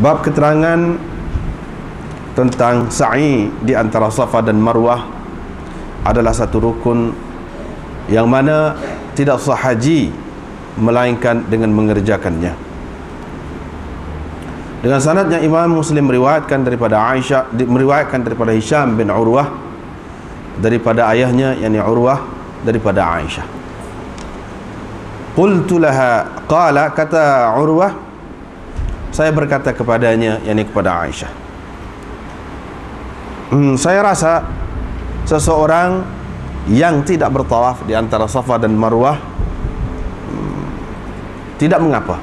Bab keterangan tentang sa'i di antara Safa dan Marwah adalah satu rukun yang mana tidak sah haji melainkan dengan mengerjakannya. Dengan sanadnya Imam Muslim meriwayatkan daripada Aisyah, meriwayatkan daripada Hisham bin Urwah daripada ayahnya, yakni Urwah, daripada Aisyah. Qultu laha, qala, kata Urwah, saya berkata kepadanya, yakni kepada Aisyah, saya rasa seseorang yang tidak bertawaf di antara Safa dan Marwah tidak mengapa.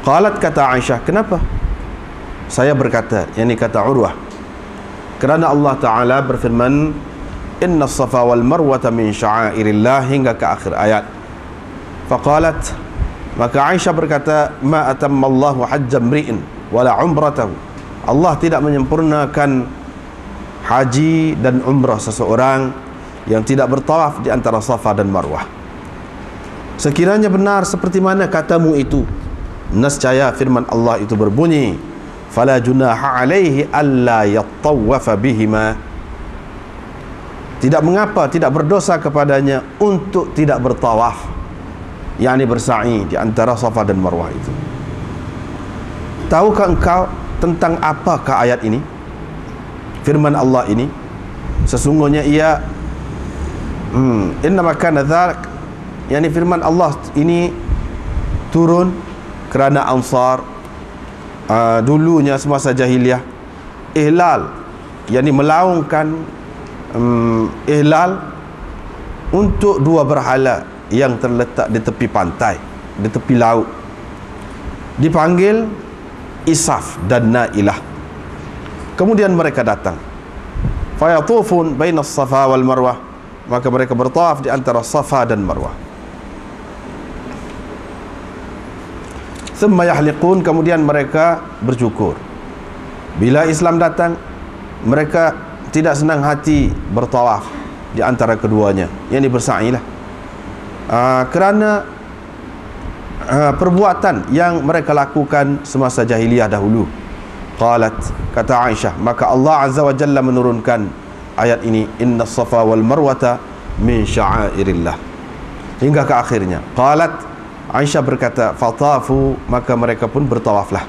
Qalat, kata Aisyah, kenapa? Saya berkata, yakni kata Urwah, kerana Allah Ta'ala berfirman, Inna Safa wal Marwata min sya'airillah, hingga ke akhir ayat. Faqalat, maka Aisyah berkata, ma atammallahu hajja mri'in wala umratahu, Allah tidak menyempurnakan haji dan umrah seseorang yang tidak bertawaf di antara Safa dan Marwah. Sekiranya benar seperti mana katamu itu, nescaya firman Allah itu berbunyi, fala junaha alaihi alla yattawafa bihima, tidak mengapa, tidak berdosa kepadanya untuk tidak bertawaf, yakni bersa'i di antara Safa dan Marwah itu. Tahukah engkau tentang apakah ayat ini? Firman Allah ini, sesungguhnya ia innama kana dzalik, yakni firman Allah ini turun kerana Ansar dulunya semasa jahiliyah ihlal, yakni melaungkan ihlal untuk dua berhala yang terletak di tepi pantai, di tepi laut, dipanggil Isaf dan Nailah. Kemudian mereka datang, fayatufun bainas Safa wal Marwah, maka mereka bertawaf di antara Safa dan Marwah. Thumma yahliqun, kemudian mereka bercukur. Bila Islam datang, mereka tidak senang hati bertawaf di antara keduanya, yang bersa'ilah, kerana perbuatan yang mereka lakukan semasa jahiliyah dahulu. Qalat, kata Aisyah, maka Allah Azza wa Jalla menurunkan ayat ini, Inna Safa wal Marwata min sya'airillah, hingga ke akhirnya. Qalat, Aisyah berkata, fatafu, maka mereka pun bertawaflah.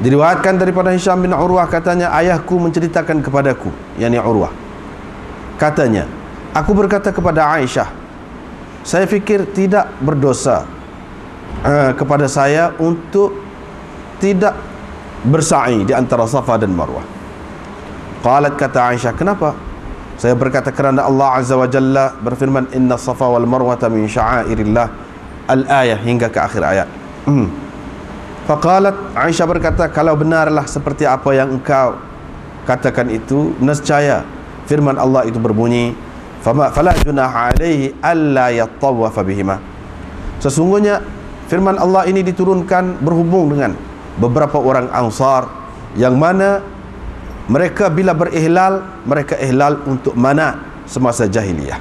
Diriwayatkan daripada Hisham bin Urwah, katanya, ayahku menceritakan kepadaku, yakni Urwah, katanya, aku berkata kepada Aisyah, saya fikir tidak berdosa kepada saya untuk tidak bersa'i di antara Safa dan Marwah. Qalat, kata Aisyah, kenapa? Saya berkata, kerana Allah Azza wa Jalla berfirman, Inna Safa wal Marwata min sya'airillah, al-ayah, hingga ke akhir ayat. Faqalat, Aisyah berkata, kalau benarlah seperti apa yang engkau katakan itu, nescaya firman Allah itu berbunyi, fala junaha alaihi alla yattawafa bihima, sesungguhnya firman Allah ini diturunkan berhubung dengan beberapa orang Ansar yang mana mereka bila berihlal, mereka ihlal untuk mana semasa jahiliyah.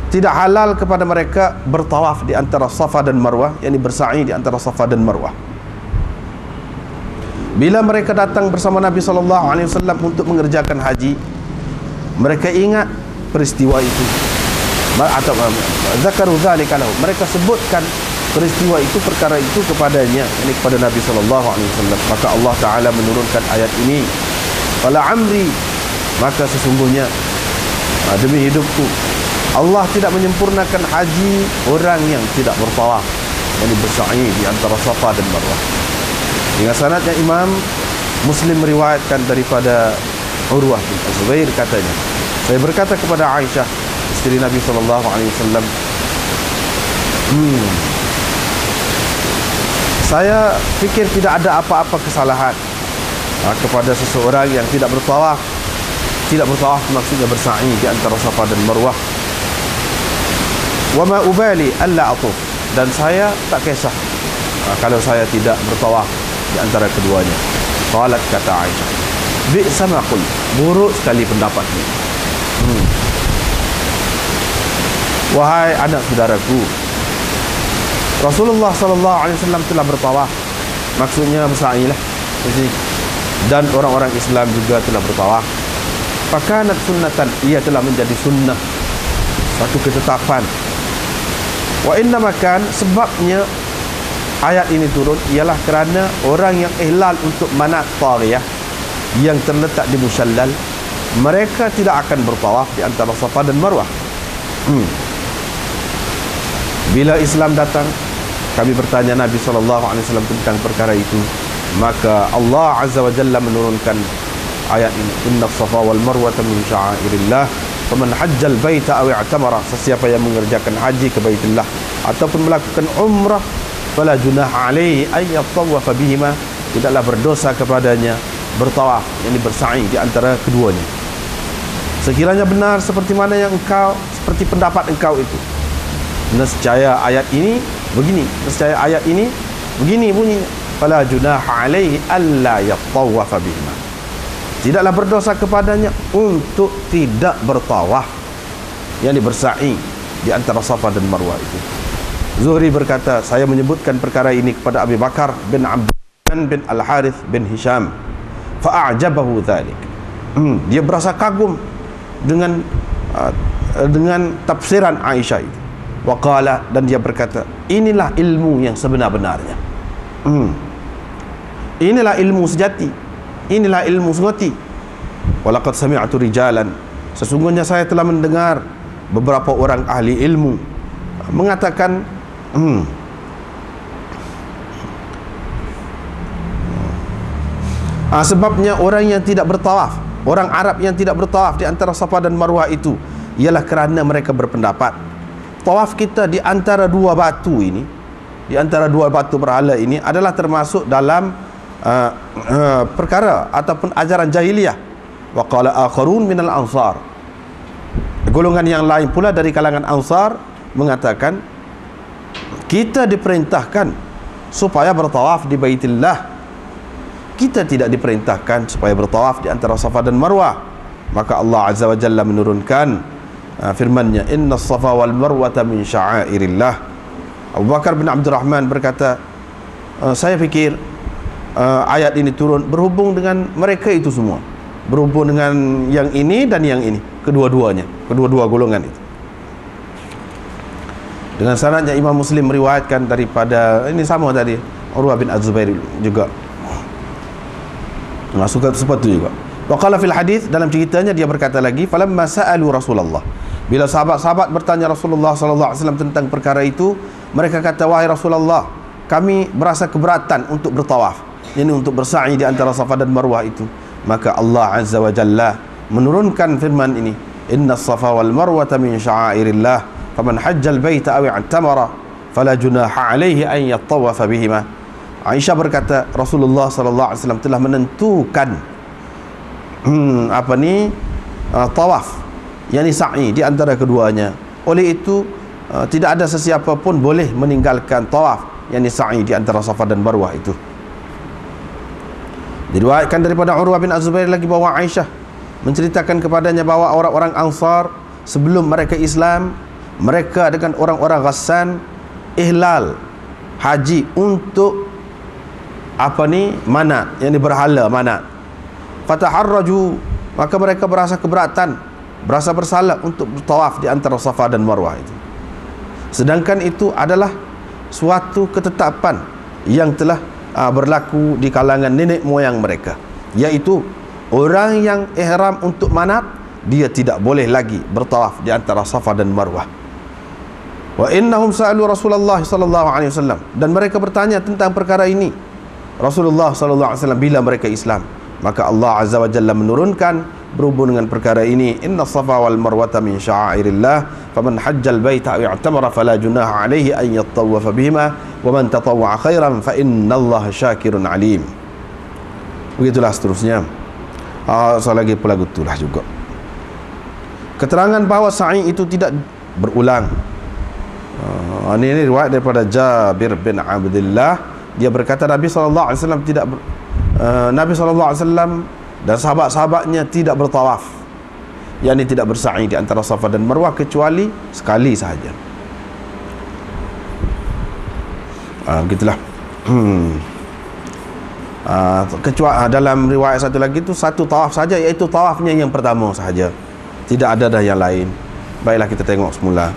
Tidak halal kepada mereka bertawaf di antara Safa dan Marwah, yakni bersa'i di antara Safa dan Marwah. Bila mereka datang bersama Nabi SAW untuk mengerjakan haji, mereka ingat peristiwa itu, atau zakaru dzalika lahu, mereka sebutkan peristiwa itu, perkara itu kepadanya, ini kepada Nabi SAW. Maka Allah Ta'ala menurunkan ayat ini, fala amri, maka sesungguhnya demi hidupku, Allah tidak menyempurnakan haji orang yang tidak bertawaf, yang bersa'i di antara Safa dan Marwah. Dengan sanadnya Imam Muslim meriwayatkan daripada Urwah bin Zubair, katanya, saya berkata kepada Aisyah, istri Nabi SAW, saya fikir tidak ada apa-apa kesalahan kepada seseorang yang tidak bertawaf. Tidak bertawaf maksudnya bersa'i di antara Safa dan Marwah. Wa ma ubali alla atuf, dan saya tak kisah kalau saya tidak bertawaf di antara keduanya. Qalat, kata Aisyah, bi'sa ma qul, buruk sekali pendapatnya. Wahai anak saudaraku, Rasulullah sallallahu alaihi wasallam telah bertawaf, maksudnya bersa'i lah, dan orang-orang Islam juga telah bertawaf. Fakanat sunnatan, ia telah menjadi sunnah, satu ketetapan. Wa inna makan, sebabnya ayat ini turun ialah kerana orang yang ihlal untuk manat tariyah yang terletak di Musallal, mereka tidak akan bertawaf di antara Safa dan Marwah. Bila Islam datang, kami bertanya Nabi SAW tentang perkara itu, maka Allah Azza wa Jalla menurunkan ayat ini, inna safa wal marwata min sya'airillah faman hajjal baita aw i'tamara, sesiapa yang mengerjakan haji ke Baitullah ataupun melakukan umrah fala junaha alaihi ay yatawafa bihima, tidaklah berdosa kepadanya bertawaf, yakni bersa'i di antara keduanya. Sekiranya benar seperti mana yang engkau, seperti pendapat engkau itu, nescaya ayat ini begini, nescaya ayat ini begini bunyinya, fala junaha alaihi alla yatawafa bihima, tidaklah berdosa kepadanya untuk tidak bertawaf, yakni bersa'i di antara Safa dan Marwah itu. Zuhri berkata, saya menyebutkan perkara ini kepada Abu Bakar bin Abdurrahman bin Al-Harith bin Hisham, fa'ajabahu dhalik. Dia berasa kagum dengan tafsiran Aisyah itu. Waqala, dan dia berkata, inilah ilmu yang sebenar-benarnya. Inilah ilmu sejati, inilah ilmu sejati. Walaqad sami'tu rijalan, sesungguhnya saya telah mendengar beberapa orang ahli ilmu mengatakan sebabnya orang yang tidak bertawaf, orang Arab yang tidak bertawaf di antara Safa dan Marwah itu ialah kerana mereka berpendapat tawaf kita di antara dua batu ini, di antara dua batu berhala ini adalah termasuk dalam perkara ataupun ajaran jahiliyah. Wa qala akharun minal ansar, golongan yang lain pula dari kalangan Ansar mengatakan kita diperintahkan supaya bertawaf di Baitillah, kita tidak diperintahkan supaya bertawaf di antara Safa dan Marwah. Maka Allah Azza wa Jalla menurunkan firman-Nya, inna safa wal marwata min sya'airillah. Abu Bakar bin Abdurrahman berkata, saya fikir ayat ini turun berhubung dengan mereka itu semua, berhubung dengan yang ini dan yang ini, kedua-duanya, kedua-dua golongan itu. Dengan sanadnya Imam Muslim meriwayatkan daripada, ini sama tadi, Urwah bin Az-Zubair juga masuk ke seperti juga. Wa qala fil hadis, dalam ceritanya dia berkata lagi, falamma sa'alu Rasulullah, bila sahabat-sahabat bertanya Rasulullah sallallahu alaihi wasallam tentang perkara itu, mereka kata, wahai Rasulullah, kami berasa keberatan untuk bertawaf, ini untuk bersa'i di antara Safa dan Marwah itu. Maka Allah Azza wa Jalla menurunkan firman ini, inna safa wal marwata min sya'airillah faman hajjal baita aw i'tamara fala junaha alaihi an yattawafa bihima. Aisyah berkata, Rasulullah sallallahu alaihi wasallam telah menentukan tawaf, yakni sa'i di antara keduanya. Oleh itu tidak ada sesiapa pun boleh meninggalkan tawaf, yakni sa'i di antara Safa dan Marwah itu. Diriwayatkan daripada Urwah bin Az-Zubair lagi bahawa Aisyah menceritakan kepadanya bahawa orang-orang Ansar sebelum mereka Islam, mereka dengan orang-orang Ghassan ihlal haji untuk manat, yang berhala manat. Fataharraju, maka mereka berasa keberatan, berasa bersalah untuk bertawaf di antara Safa dan Marwah itu. Sedangkan itu adalah suatu ketetapan yang telah berlaku di kalangan nenek moyang mereka, iaitu orang yang ihram untuk manat, dia tidak boleh lagi bertawaf di antara Safa dan Marwah. Wa innahum sa'alu Rasulullah sallallahu alaihi wasallam, dan mereka bertanya tentang perkara ini Rasulullah sallallahu alaihi wasallam bila mereka Islam. Maka Allah Azza wa Jalla menurunkan berhubung dengan perkara ini, inna safa wal marwata min sya'airillah faman hajjal baita aw i'tamara fala junaha alaihi an yattawafa bihima wa man tatawwa'a khairan fa innallaha syakirun alim. Begitulah seterusnya. Lagi pula itulah juga keterangan bahawa sa'i itu tidak berulang. Ini riwayat daripada Jabir bin Abdullah, dia berkata Nabi sallallahu alaihi wasallam Nabi sallallahu alaihi wasallam dan sahabat-sahabatnya tidak bertawaf, yakni tidak bersa'i di antara Safa dan Marwah kecuali sekali sahaja. Begitulah. Kecuali dalam riwayat satu lagi tu satu tawaf saja, iaitu tawafnya yang pertama sahaja, tidak ada dah yang lain. Baiklah, kita tengok semula.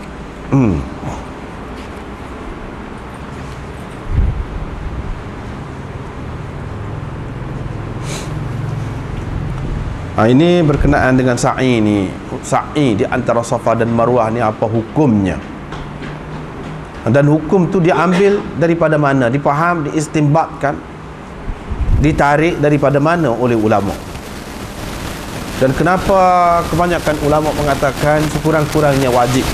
Ini berkenaan dengan sa'i ni. Sa'i di antara Safa dan Marwah ni apa hukumnya? Dan hukum tu diambil daripada mana? Dipaham, diistimbatkan, ditarik daripada mana oleh ulama? Dan kenapa kebanyakan ulama mengatakan sekurang-kurangnya wajib?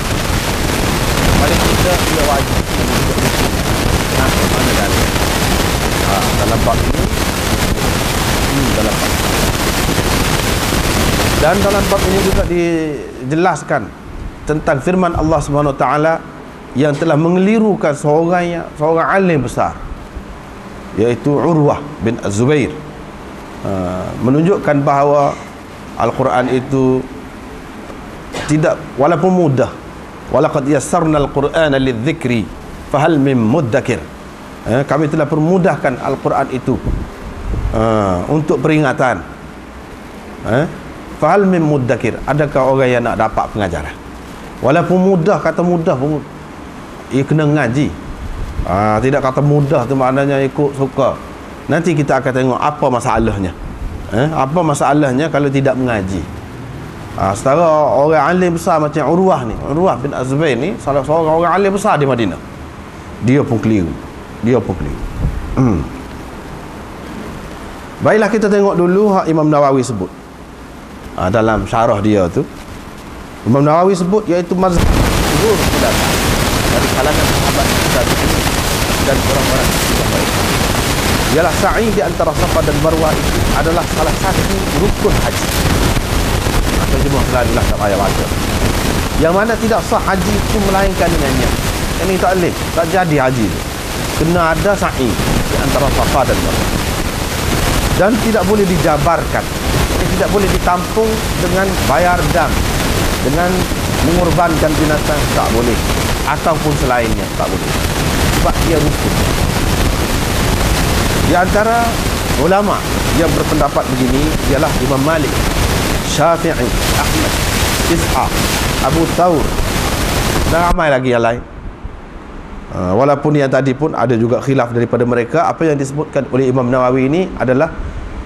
Paling tidak dia wajib. Mana dalil? Dalam bab ini, dalam bab. Dan dalam bab ini juga dijelaskan tentang firman Allah Subhanahu Wa Taala yang telah mengelirukan seorang alim besar, iaitu Urwah bin Az-Zubair, menunjukkan bahawa Al-Quran itu tidak, walaupun mudah, walaqad yassarna al-Qur'ana lidzikri fahal min muddakir, kami telah permudahkan Al-Quran itu untuk peringatan, fahal min muddakir, adakah orang yang nak dapat pengajaran? Walaupun mudah, kata mudah pun ia kena ngaji. Tidak kata mudah tu maknanya ikut suka. Nanti kita akan tengok apa masalahnya. Apa masalahnya kalau tidak mengaji. Setara orang alim besar macam Urwah ni, Urwah bin Az-Zubair ni, salah seorang orang alim besar di Madinah, dia pun keliru. Baiklah, kita tengok dulu Imam Nawawi sebut dalam syarah dia tu. Imam Nawawi sebut iaitu mazhab jumhur ulama dari kalangan sahabat tabi'in dan orang-orang yang baik, ialah sa'i di antara Safa dan Marwah itu adalah salah satu rukun haji. Atau jemaah selalulah tak payah baca. Yang mana tidak sah haji itu melainkan dengannya. Ini tak boleh, tak jadi haji itu. Kena ada sa'i di antara Safa dan Marwah. Dan tidak boleh dijabarkan, tidak boleh ditampung dengan bayar dam, dengan mengorbankan binatang, tak boleh, ataupun selainnya, tak boleh, sebab dia rukun. Di antara ulama yang berpendapat begini ialah Imam Malik, Syafi'i, Ahmad, Ishaq, Abu Thawr, dan ramai lagi yang lain. Walaupun yang tadi pun ada juga khilaf daripada mereka. Apa yang disebutkan oleh Imam Nawawi ini adalah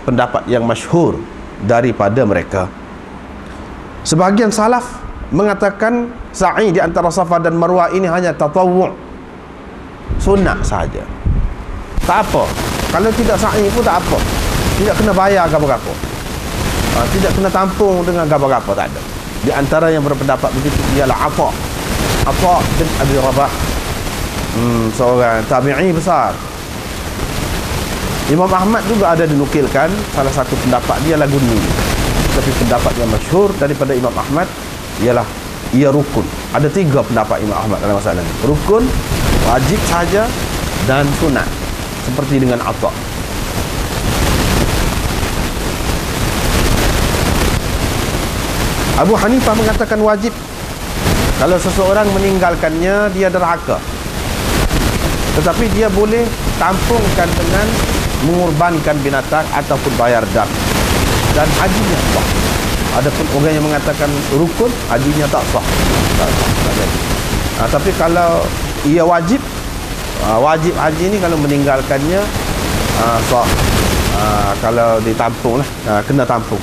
pendapat yang masyhur daripada mereka. Sebahagian salaf mengatakan sa'i di antara Safa dan Marwah ini hanya tatawwu', sunat sahaja. Tak apa. Kalau tidak sa'i pun tak apa. Tidak kena bayar apa-apa. Tidak kena tampung dengan apa-apa, tak ada. Di antara yang berpendapat begitu ialah Atha bin Abi Rabah, seorang tabi'i besar. Imam Ahmad juga ada dinukilkan salah satu pendapat dia lagu ni. Tapi pendapat yang masyhur daripada Imam Ahmad ialah ia rukun. Ada 3 pendapat Imam Ahmad dalam masalah ini. Rukun, wajib saja, dan sunat, seperti dengan Atha. Abu Hanifah mengatakan wajib. Kalau seseorang meninggalkannya, dia derhaka. Tetapi dia boleh tampungkan dengan mengorbankan binatang ataupun bayar dam, dan hajinya sah. Adapun orang yang mengatakan rukun, hajinya tak sah. Tapi kalau ia wajib, wajib haji ni kalau meninggalkannya sah. Kalau ditampung lah, kena tampung.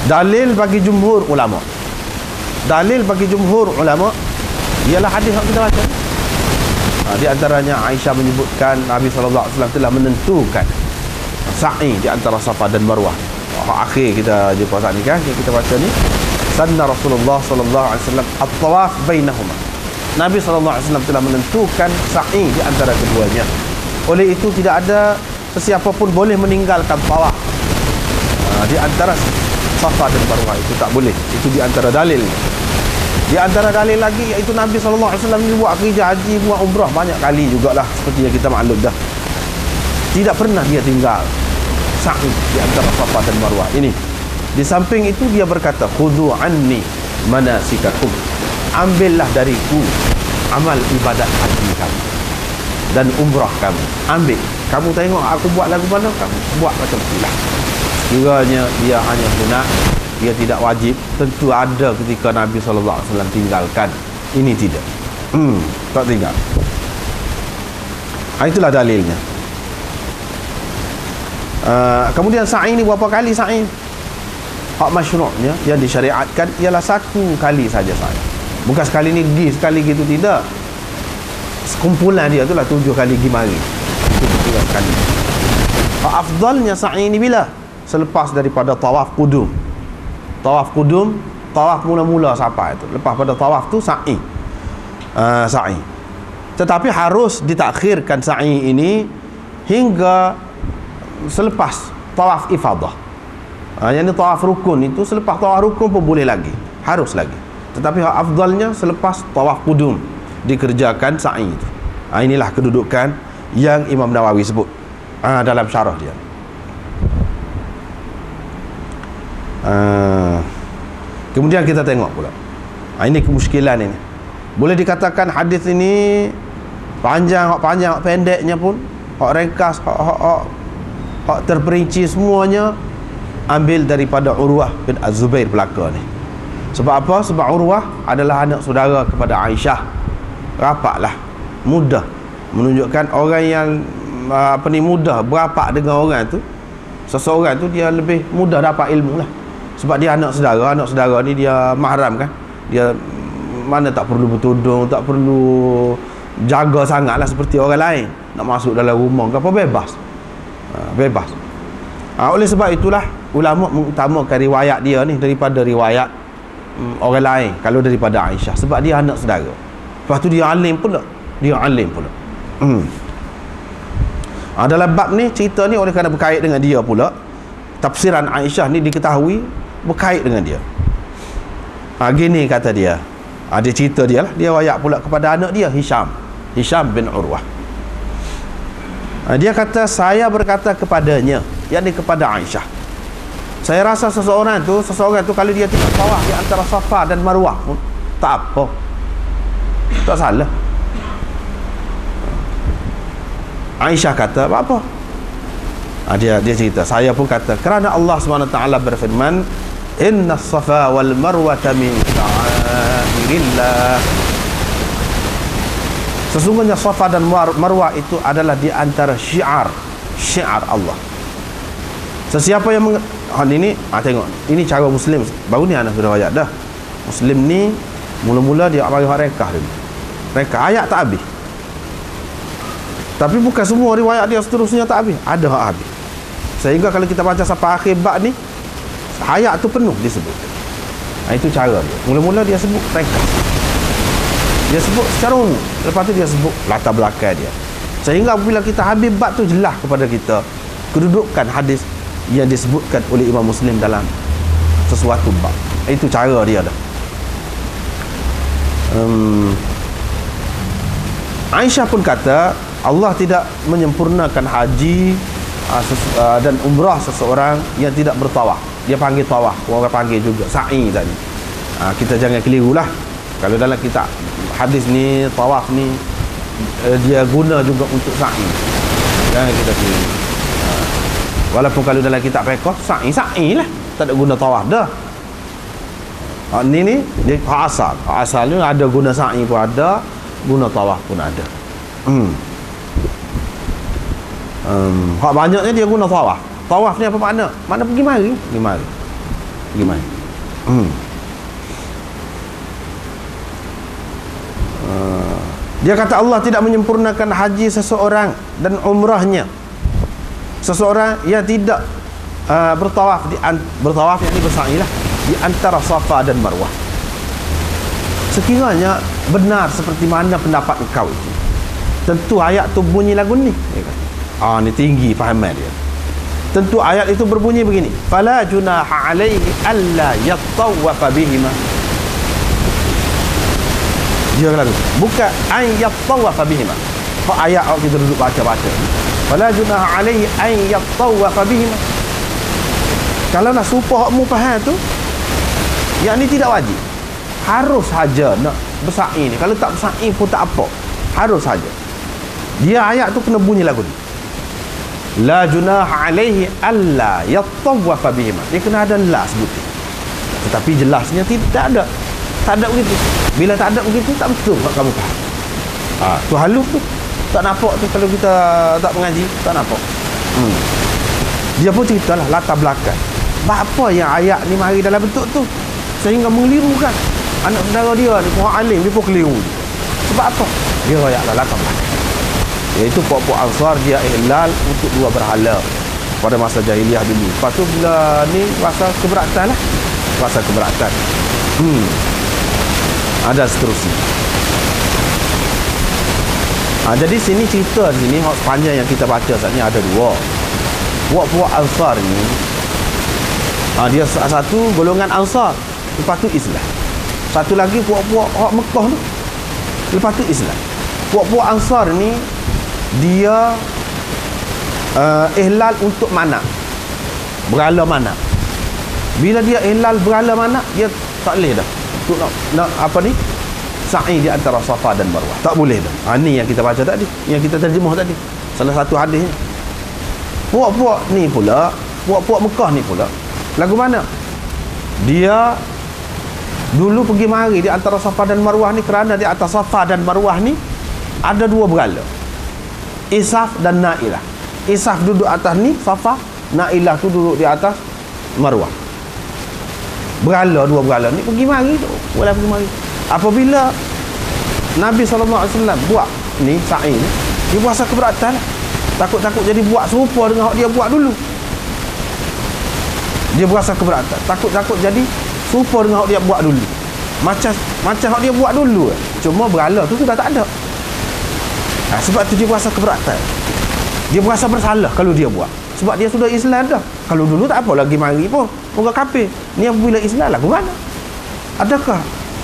Dalil bagi jumhur ulama, ialah hadis yang kita baca. Di antaranya Aisyah menyebutkan Nabi SAW telah menentukan sa'i di antara Safa dan Marwah. Akhir kita jumpa saat ni kan, yang kita baca ni, sanna Rasulullah SAW at-tawaf bainahuma. Nabi SAW telah menentukan sa'i di antara keduanya. Oleh itu tidak ada sesiapa pun boleh meninggalkan tawaf di antara Safa dan Marwah, itu tak boleh. Itu di antara dalil. Di antara dalil lagi iaitu Nabi SAW ni buat kerja haji, buat umrah banyak kali jugalah, seperti yang kita maklum dah. Tidak pernah dia tinggal sa'i di antara Safa dan Marwah ini. Di samping itu dia berkata, khudhu anni manasikakum, ambillah dariku amal ibadat haji kamu dan umrah kamu. Ambil, kamu tengok aku buat lagu mana, kamu buat macam itulah. Sekiranya dia hanya sunat, dia tidak wajib, tentu ada ketika Nabi SAW tinggalkan. Ini tidak, tak tinggal. Itulah dalilnya. Kemudian sa'i ni berapa kali sa'i? Hak masyru'nya yang disyariatkan ialah 1 kali saja sa'i. Bukan sekali ni pergi, sekali gitu, tidak. Sekumpulan dia itulah 7 kali pergi mari. Itu sekali. Hak afdalnya sa'i ni bila? Selepas daripada tawaf qudum. Tawaf qudum, tawaf mula-mula sampai itu. Lepas pada tawaf tu sa'i. Sa'i. Tetapi harus ditakhirkan sa'i ini hingga selepas tawaf ifadah. Yang ni tawaf rukun itu, selepas tawaf rukun pun boleh lagi, harus lagi. Tetapi afdalnya selepas tawaf qudum dikerjakan sa'i itu. Inilah kedudukan yang Imam Nawawi sebut dalam syarah dia. Kemudian kita tengok pula, ini kemuskilan ini. Boleh dikatakan hadis ini panjang, pendeknya pun, hak ringkas, hak terperinci semuanya ambil daripada Urwah bin Az-Zubair belaka ni. Sebab apa? Sebab Urwah adalah anak saudara kepada Aisyah. Rapatlah, mudah menunjukkan orang yang mudah berapak dengan orang tu. Seseorang tu dia lebih mudah dapat ilmu lah. Sebab dia anak saudara ni dia mahram kan. Dia mana tak perlu bertudung, tak perlu jaga sangat lah seperti orang lain. Nak masuk dalam rumah ke apa, bebas. Bebas. Oleh sebab itulah ulama mengutamakan riwayat dia ni daripada riwayat orang lain kalau daripada Aisyah, sebab dia anak saudara. Lepas tu dia alim pula. Dalam bab ni, cerita ni oleh kerana berkait dengan dia pula, tafsiran Aisyah ni diketahui berkait dengan dia. Gini kata dia, dia cerita dia lah, dia wayak pula kepada anak dia Hisham bin Urwah. Dia kata, saya berkata kepadanya, yakni kepada Aisyah, saya rasa seseorang tu kalau dia tidak tawaf di antara Safa dan Marwah pun tak apa, tak salah. Aisyah kata, apa? Dia cerita, saya pun kata, kerana Allah SWT berfirman, inna Safa wal Marwata min sha'airillah. Sesungguhnya Safa dan Marwah itu adalah di antara syiar Allah. Sesiapa yang ini tengok, ini cara Muslim. Baru ni anak sudah ayat dah. Muslim ni mula-mula dia bagi rekah dulu. Rekah ayat tak habis. Tapi bukan semua riwayat dia seterusnya tak habis. Ada hak habis. Sehingga kalau kita baca sampai akhir bab ni, ayat tu penuh disebut. Itu cara dia. Mula-mula dia sebut rekah. Dia sebut secara umum. Lepas tu dia sebut latar belakang dia. Sehingga apabila kita habis bab tu, jelas kepada kita kedudukan hadis yang disebutkan oleh Imam Muslim dalam sesuatu bab. Itu cara dia dah. Aisyah pun kata, Allah tidak menyempurnakan haji dan umrah seseorang yang tidak bertawaf. Dia panggil tawaf, orang panggil juga sa'i tadi. Kita jangan kelirulah. Kalau dalam kitab hadis ni, tawaf ni dia guna juga untuk sa'i. Jangan kita keliru. Walaupun kalau dalam kitab fiqh sa'i lah, tak ada guna tawaf dah. Ni dia asal ni ada guna sa'i pun ada, guna tawaf pun ada. Hak banyaknya dia guna tawaf. Tawaf ni apa makna? Makna pergi mari. Dia kata Allah tidak menyempurnakan haji seseorang dan umrahnya. Seseorang yang tidak bertawaf yang ini bersa'i lah di antara Safa dan Marwah. Sekiranya benar seperti mana pendapat engkau itu, tentu ayat tu bunyi lagu ni. Ni tinggi fahaman dia. Tentu ayat itu berbunyi begini, fala junaha alaihi alla yattawafa bihima. Dia lagu bukan an yattawafa bihima. Kau ayat kita duduk baca-baca, fala junaha alaihi an yattawafa bihima. Kalau nak supaya mu faham tu, yang ni tidak wajib, harus saja nak bersa'i ni. Kalau tak bersa'i pun tak apa, harus saja. Dia ayat tu kena bunyi lagu ni. La junaha alaihi alla yattawafa bihima. Dia kena ada la sebut. Tetapi jelasnya tidak ada. Tak ada begitu. Bila tak ada begitu, tak betul kamu faham. Tu halus tu. Tak nampak tu kalau kita tak mengaji, tak nampak. Dia pun ceritalah latar belakang. Apa yang ayat ni mari dalam bentuk tu sehingga mengelirukan anak saudara dia ni, orang alim dia pun keliru. Sebab apa? Dia ayatlah latar belakang. Iaitu puak-puak Ansar dia ihlal untuk dua berhala pada masa jahiliah dulu. Lepas tu bila ni rasa keberatan lah. Rasa keberatan. Ada seterusnya. Jadi sini cerita sini sepanjang yang kita baca saat ni ada dua. Puak-puak Ansar ni dia satu golongan Ansar, lepas tu Islam. Satu lagi puak-puak orang Mekah tu, lepas tu Islam. Puak-puak Ansar ni dia ihlal untuk mana? Berhala mana? Bila dia ihlal berhala mana, dia tak boleh dah untuk nak apa ni? Sa'i di antara Safa dan Marwah. Tak boleh dah. Ni yang kita baca tadi, yang kita terjemah tadi. Salah satu hadisnya. Puak-puak ni pula, puak-puak Mekah ni pula, lagu mana? Dia dulu pergi mari di antara Safa dan Marwah ni kerana di atas Safa dan Marwah ni ada dua berhala. Isaf dan Na'ilah. Isaf duduk atas ni Safa, Na'ilah tu duduk di atas Marwah. Berhala, dua berhala ni pergi mari tu. Boleh pergi mari. Apabila Nabi SAW buat ni sa'i ni, dia berasa keberatan. Takut-takut jadi buat serupa dengan hak dia buat dulu. Dia berasa keberatan. Takut-takut jadi serupa dengan hak dia buat dulu. Macam hak dia buat dulu. Cuma berhala tu sudah tak ada. Sebab tu dia berasa keberatan. Dia berasa bersalah kalau dia buat. Sebab dia sudah Islam dah. Kalau dulu tak apa lagi mari pun. Orang kafir. Ni apabila Islam lah, mana? Adakah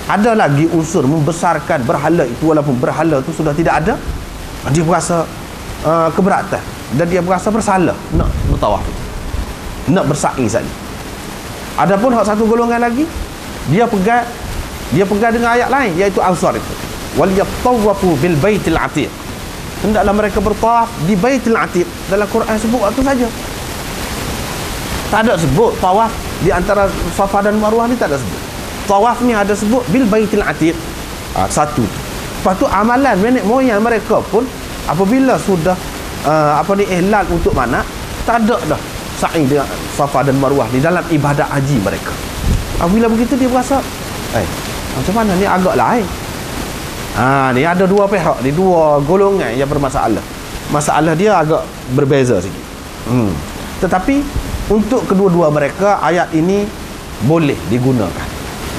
ada lagi unsur membesarkan berhala itu walaupun berhala itu sudah tidak ada? Dia berasa keberatan dan dia berasa bersalah nak bertawaf, nak bersa'i saja. Adapun hak satu golongan lagi, dia pegang dengan ayat lain, iaitu Ansar itu. Wal yatawafu bil baitil atiq. Hendaklah mereka bertawaf di Baitul Atiq. Dalam Quran sebut waktu saja. Tak ada sebut tawaf di antara Safa dan Marwah ni, tak ada sebut. Tawaf ni ada sebut bil Baitul Atiq. Satu. Lepas tu amalan nenek moyang mereka pun apabila sudah ihlal untuk mana, tak ada dah sa'i dengan Safa dan Marwah di dalam ibadat haji mereka. Apabila begitu dia berasa macam mana ni, agak lain. Ni ada dua pihak, ni dua golongan yang bermasalah. Masalah dia agak berbeza sikit. Tetapi untuk kedua-dua mereka ayat ini boleh digunakan.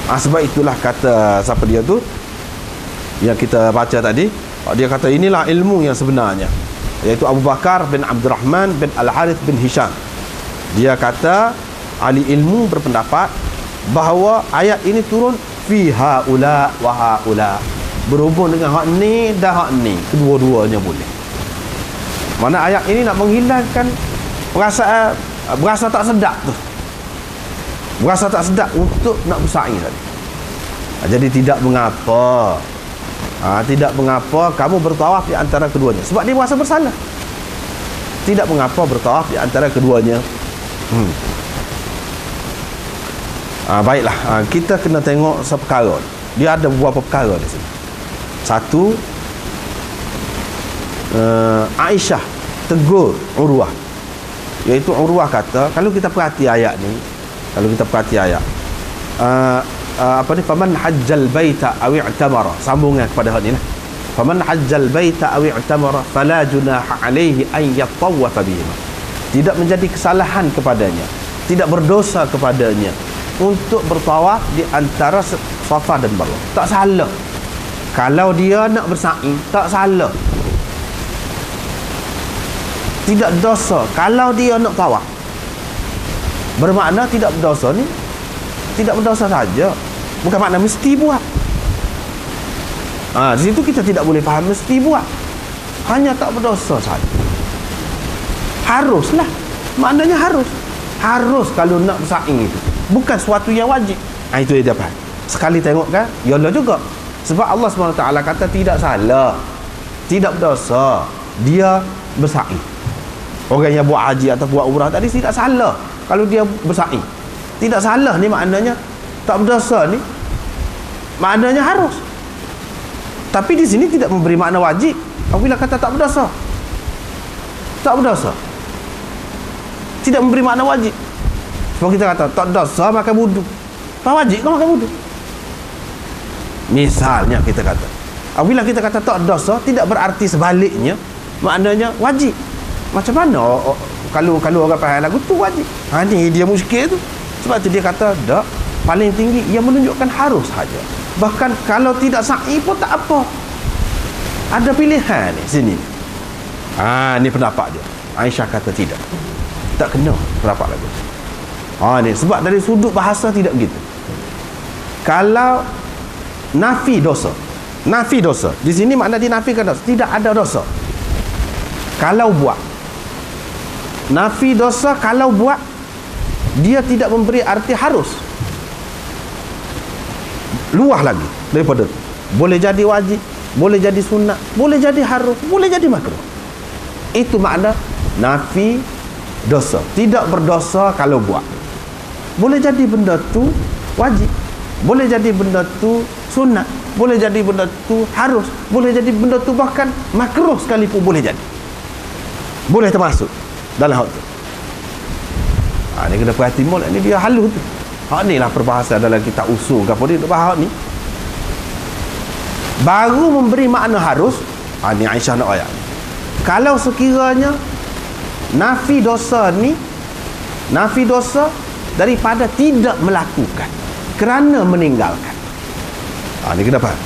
Sebab itulah kata siapa dia tu yang kita baca tadi, dia kata inilah ilmu yang sebenarnya, iaitu Abu Bakar bin Abdurrahman bin Al-Harith bin Hisham. Dia kata ahli ilmu berpendapat bahawa ayat ini turun fi haula wa haula, berhubung dengan hak ni dan hak ni, kedua-duanya boleh. Mana ayat ini nak menghilangkan berasa tak sedap tu, berasa tak sedap untuk nak bersa'i tadi. Jadi tidak mengapa, tidak mengapa kamu bertawaf di antara keduanya, sebab dia berasa bersalah. Tidak mengapa bertawaf di antara keduanya. Baiklah, kita kena tengok seperkara. Dia ada beberapa perkara di sini. Satu, Aisyah tegur Urwah, iaitu Urwah kata, kalau kita perhati ayat ni, faman hajjal baita aw i'tamara, sambungan kepada hal ni lah. Faman hajjal baita aw i'tamara fala junaha alaihi an yatawafa bihima. Tidak menjadi kesalahan kepadanya, tidak berdosa kepadanya untuk bertawaf di antara Safa dan Marwah. Tak salah. Kalau dia nak bersa'i, tak salah. Tidak dosa kalau dia nak tawaf. Bermakna tidak berdosa ni, tidak berdosa saja, bukan makna mesti buat. Di situ kita tidak boleh faham mesti buat. Hanya tak berdosa saja. Haruslah. Maknanya harus. Harus kalau nak bersa'i itu. Bukan suatu yang wajib. Itu dia dapat. Sekali tengok kan, yalah juga. Sebab Allah SWT kata tidak salah, tidak berdosa dia bersa'i. Orang yang buat haji atau buat umrah tadi tidak salah kalau dia bersa'i. Tidak salah ni maknanya tak berdosa ni maknanya harus. Tapi di sini tidak memberi makna wajib. Apabila kata tak berdosa, tak berdosa, tidak memberi makna wajib. Sebab kita kata tak berdosa makan wudu, tak wajib kau makan wudu. Misalnya kita kata, apabila kita kata tak berdosa, tidak berarti sebaliknya maknanya wajib. Macam mana kalau orang faham lagu tu wajib? Ni dia muskil tu. Sebab tu dia kata tak, paling tinggi ia menunjukkan harus saja. Bahkan kalau tidak sa'i pun tak apa. Ada pilihan ni sini. Ni pendapat dia. Aisyah kata tidak. Tak kena pendapat lagu. Ni sebab dari sudut bahasa tidak begitu. Kalau nafi dosa. Nafi dosa. Di sini makna dinafikan dosa. Tidak ada dosa. Kalau buat. Nafi dosa kalau buat, dia tidak memberi arti harus. Luah lagi daripada itu. Boleh jadi wajib, boleh jadi sunat, boleh jadi harus, boleh jadi makruh. Itu makna nafi dosa. Tidak berdosa kalau buat. Boleh jadi benda tu wajib, boleh jadi benda tu sunat, boleh jadi benda tu harus, boleh jadi benda tu bahkan makruh sekalipun boleh jadi. Boleh termasuk dalam hal tu. Ni kena perhati mul, ni dia halus tu. Hak ni lah perbahasan dalam kitab usul ke apa dia bahas ni. Baru memberi makna harus. Ni Aisyah nak ayat. Kalau sekiranya nafi dosa ni, nafi dosa daripada tidak melakukan kerana meninggalkan. Ni kena faham.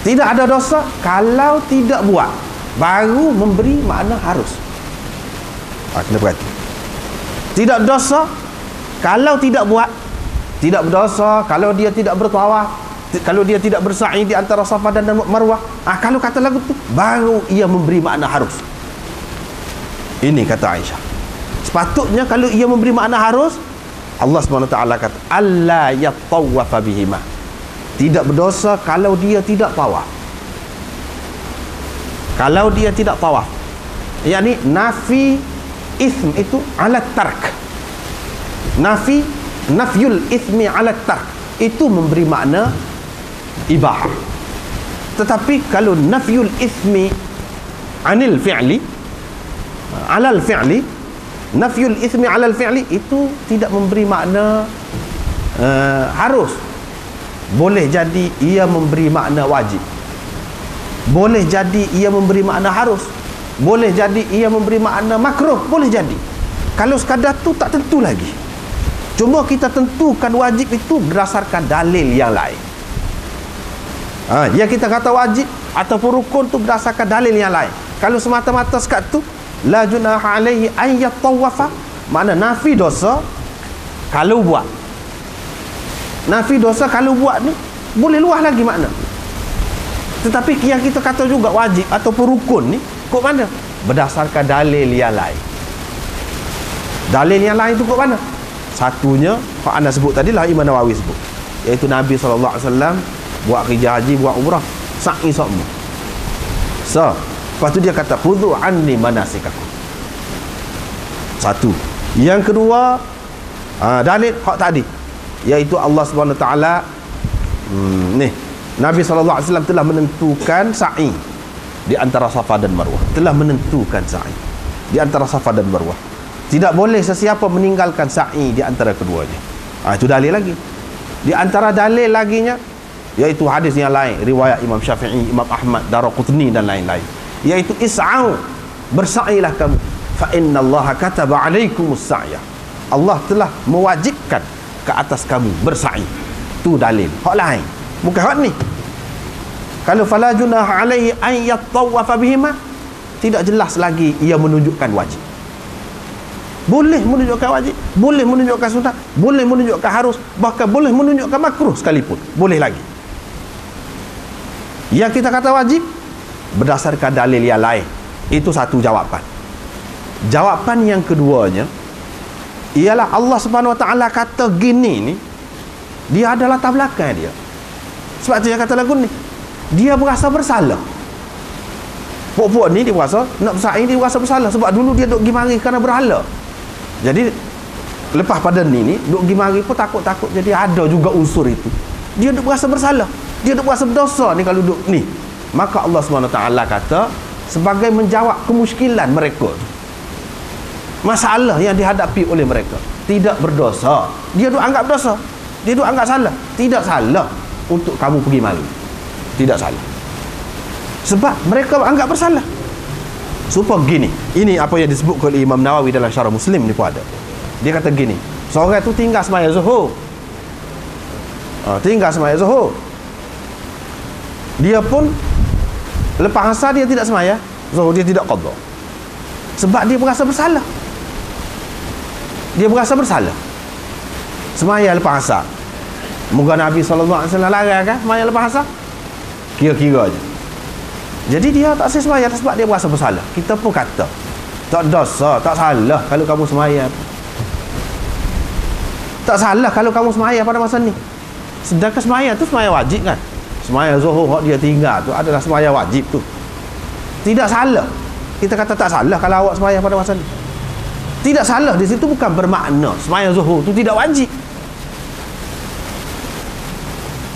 Tidak ada dosa kalau tidak buat, baru memberi makna harus. Kena perhati. Tidak dosa kalau tidak buat, tidak berdosa kalau dia tidak bertawaf, kalau dia tidak bersa'i di antara Safa dan Marwah. Kalau kata lagu tu, baru ia memberi makna harus. Ini kata Aisyah. Sepatutnya kalau ia memberi makna harus, Allah SWT kata alla yatawafa bihima. Tidak berdosa kalau dia tidak tawaf. Kalau dia tidak tawaf, yakni nafi ism itu ala tark. Nafyul ismi ala tark itu memberi makna ibahah. Tetapi kalau nafyul ismi anil fi'li, alal fi'li, nafyul ismi alal fi'li itu tidak memberi makna harus. Boleh jadi ia memberi makna wajib, boleh jadi ia memberi makna harus, boleh jadi ia memberi makna makruh, boleh jadi. Kalau sekadar tu tak tentu lagi. Cuma kita tentukan wajib itu berdasarkan dalil yang lain. Yang kita kata wajib ataupun rukun tu berdasarkan dalil yang lain. Kalau semata-mata sekat tu la junaha alaihi an yatawafa, makna nafi dosa kalau buat. Nafi dosa kalau buat ni boleh luas lagi makna. Tetapi yang kita kata juga wajib ataupun rukun ni kok mana? Berdasarkan dalil yang lain. Dalil yang lain tu kok mana? Satunya hak anda sebut tadi lah, Imam Nawawi sebut, iaitu Nabi SAW buat kerja haji, buat umrah, sa'i semua. Lepas tu dia kata khudhu anni manasikakum. Satu. Yang kedua, dalil hak tadi, iaitu Allah SWT ni Nabi SAW telah menentukan sa'i di antara Safa dan Marwah. Telah menentukan sa'i di antara Safa dan Marwah. Tidak boleh sesiapa meninggalkan sa'i di antara keduanya. Itu dalil lagi. Di antara dalil laginya, iaitu hadis yang lain, riwayat Imam Syafi'i, Imam Ahmad, Daraqutni dan lain-lain, iaitu is'au, bersa'ilah kamu, fa innallaha kataba alaikumus sa'ya. Allah telah mewajibkan ke atas kamu bersa'i. Itu dalil. Hak lain, bukan hak ni. Kalau fala junaha alaihi an yatawafa bihima, tidak jelas lagi ia menunjukkan wajib. Boleh menunjukkan wajib, boleh menunjukkan sunat, boleh menunjukkan harus, bahkan boleh menunjukkan makruh sekalipun. Boleh lagi. Yang kita kata wajib berdasarkan dalil yang lain. Itu satu jawapan. Jawapan yang keduanya ialah Allah Subhanahu Wa Taala kata gini ni, dia ada latar belakang dia. Sebab tu yang kata lagu ni, dia berasa bersalah. Puak-puak ni dia berasa nak bersaing, dia berasa bersalah sebab dulu dia duk pergi mari kerana berhala. Jadi lepas pada ni duk pergi mari pun takut-takut, jadi ada juga unsur itu. Dia duk berasa bersalah, dia duk berasa berdosa ni kalau duk ni. Maka Allah SWT kata sebagai menjawab kemuskilan mereka, masalah yang dihadapi oleh mereka, tidak berdosa. Dia duk anggap dosa, dia duk anggap salah. Tidak salah untuk kamu pergi malu, tidak salah, sebab mereka anggap bersalah. Supaya gini, ini apa yang disebut oleh Imam Nawawi dalam Syarah Muslim ni pun ada. Dia kata gini, seorang tu tinggal sembahyang zuhur, tinggal sembahyang zuhur, dia pun lepas asar dia tidak sembahyang zuhur, dia tidak qada sebab dia berasa bersalah. Dia berasa bersalah sembahyang lepas asar. Moga Nabi SAW larang kan sembahyang lepas asar, kira-kira je. Jadi dia tak sembahyang sebab dia berasa bersalah. Kita pun kata tak dosa, tak salah kalau kamu sembahyang, tak salah kalau kamu sembahyang pada masa ni. Sedangkan sembahyang tu sembahyang wajib kan. Sembahyang zuhur dia tinggal tu adalah sembahyang wajib tu. Tidak salah. Kita kata tak salah kalau awak sembahyang pada masa ni. Tidak salah di situ bukan bermakna sembahyang zuhur tu tidak wajib.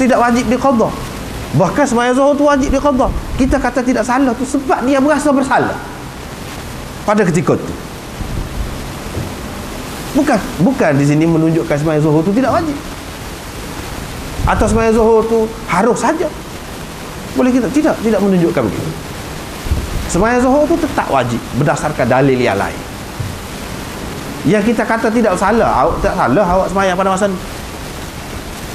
Tidak wajib diqadha. Bahkan sembahyang zuhur tu wajib diqadha. Kita kata tidak salah tu sebab dia berasa bersalah pada ketika tu. Bukan di sini menunjukkan sembahyang zuhur tu tidak wajib atau sembahyang zuhur tu harus saja. Boleh kita tidak menunjukkan begitu. Sembahyang zuhur tu tetap wajib berdasarkan dalil yang lain. Yang kita kata tidak salah, tak salah awak sembahyang pada masa ni.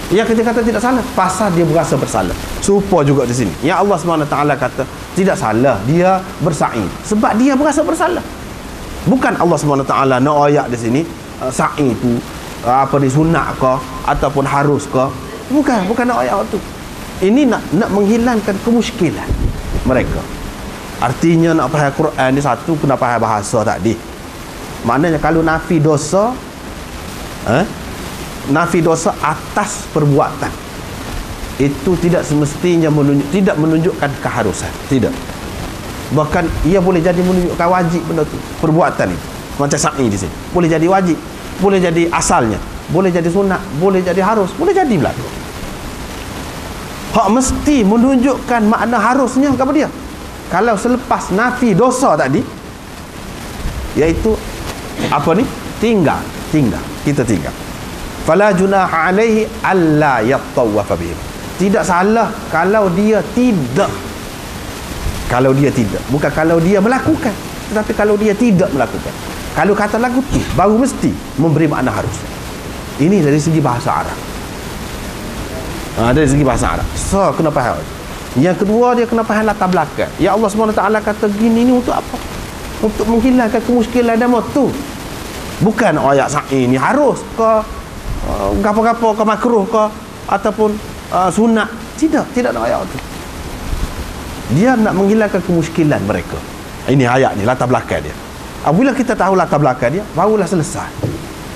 Yang kita kata tidak salah pasal dia berasa bersalah. Serupa juga di sini. Yang Allah SWT kata tidak salah dia bersa'i sebab dia berasa bersalah. Bukan Allah SWT nak ayat di sini sa'i tu apa di sunat ke ataupun harus ke. Bukan nak ayat tu. Ini nak menghilangkan kemuskilan mereka. Artinya nak faham Quran ni satu kena faham bahasa tadi. Maknanya kalau nafi dosa nafi dosa atas perbuatan itu tidak semestinya tidak menunjukkan keharusan, tidak. Bahkan ia boleh jadi menunjukkan wajib benda tu, perbuatan itu. Macam sa'i di sini boleh jadi wajib, boleh jadi asalnya, boleh jadi sunat, boleh jadi harus, boleh jadi berlaku. Hak mesti menunjukkan makna harusnya kepada dia. Kalau selepas nafi dosa tadi, iaitu apa ni? Tinggal. Kita tinggal. Fala junaha alaihi alla yattawafa bihim. Tidak salah kalau dia tidak. Kalau dia tidak, bukan kalau dia melakukan, tetapi kalau dia tidak melakukan. Kalau kata lagu tu baru mesti memberi makna harus. Ini dari segi bahasa Arab. Dari segi bahasa Arab. So kena faham. Yang kedua dia kena faham latar belakang. Ya Allah SWT kata gini ni untuk apa? Untuk menghilangkan kemuskilan dan tu. Bukan ayat sa'i ni harus ke gapo-gapo ke makruh ke ataupun sunat. Tidak nak ayat tu. Dia nak menghilangkan kemuskilan mereka. Ini ayat ni latar belakang dia. Apabila kita tahu latar belakang dia, barulah selesai.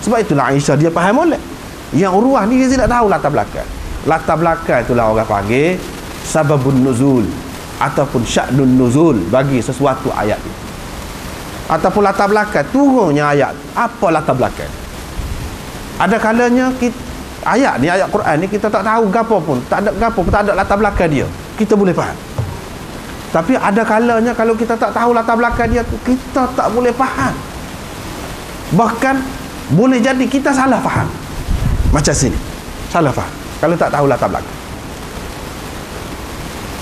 Sebab itulah Aisyah dia faham molek. Yang Urwah ni dia tidak tahu latar belakang. Latar belakang itulah orang panggil sababun nuzul ataupun sya'nun nuzul bagi sesuatu ayat itu. Ataupun latar belakang turunnya ayat. Apa latar belakang? Ada kalanya ayat ni, ayat Quran ni kita tak tahu gapo pun, tak ada latar belakang dia. Kita boleh faham. Tapi ada kalanya kalau kita tak tahu latar belakang dia, kita tak boleh faham. Bahkan boleh jadi kita salah faham. Macam sini. Salah faham kalau tak tahu latar belakang.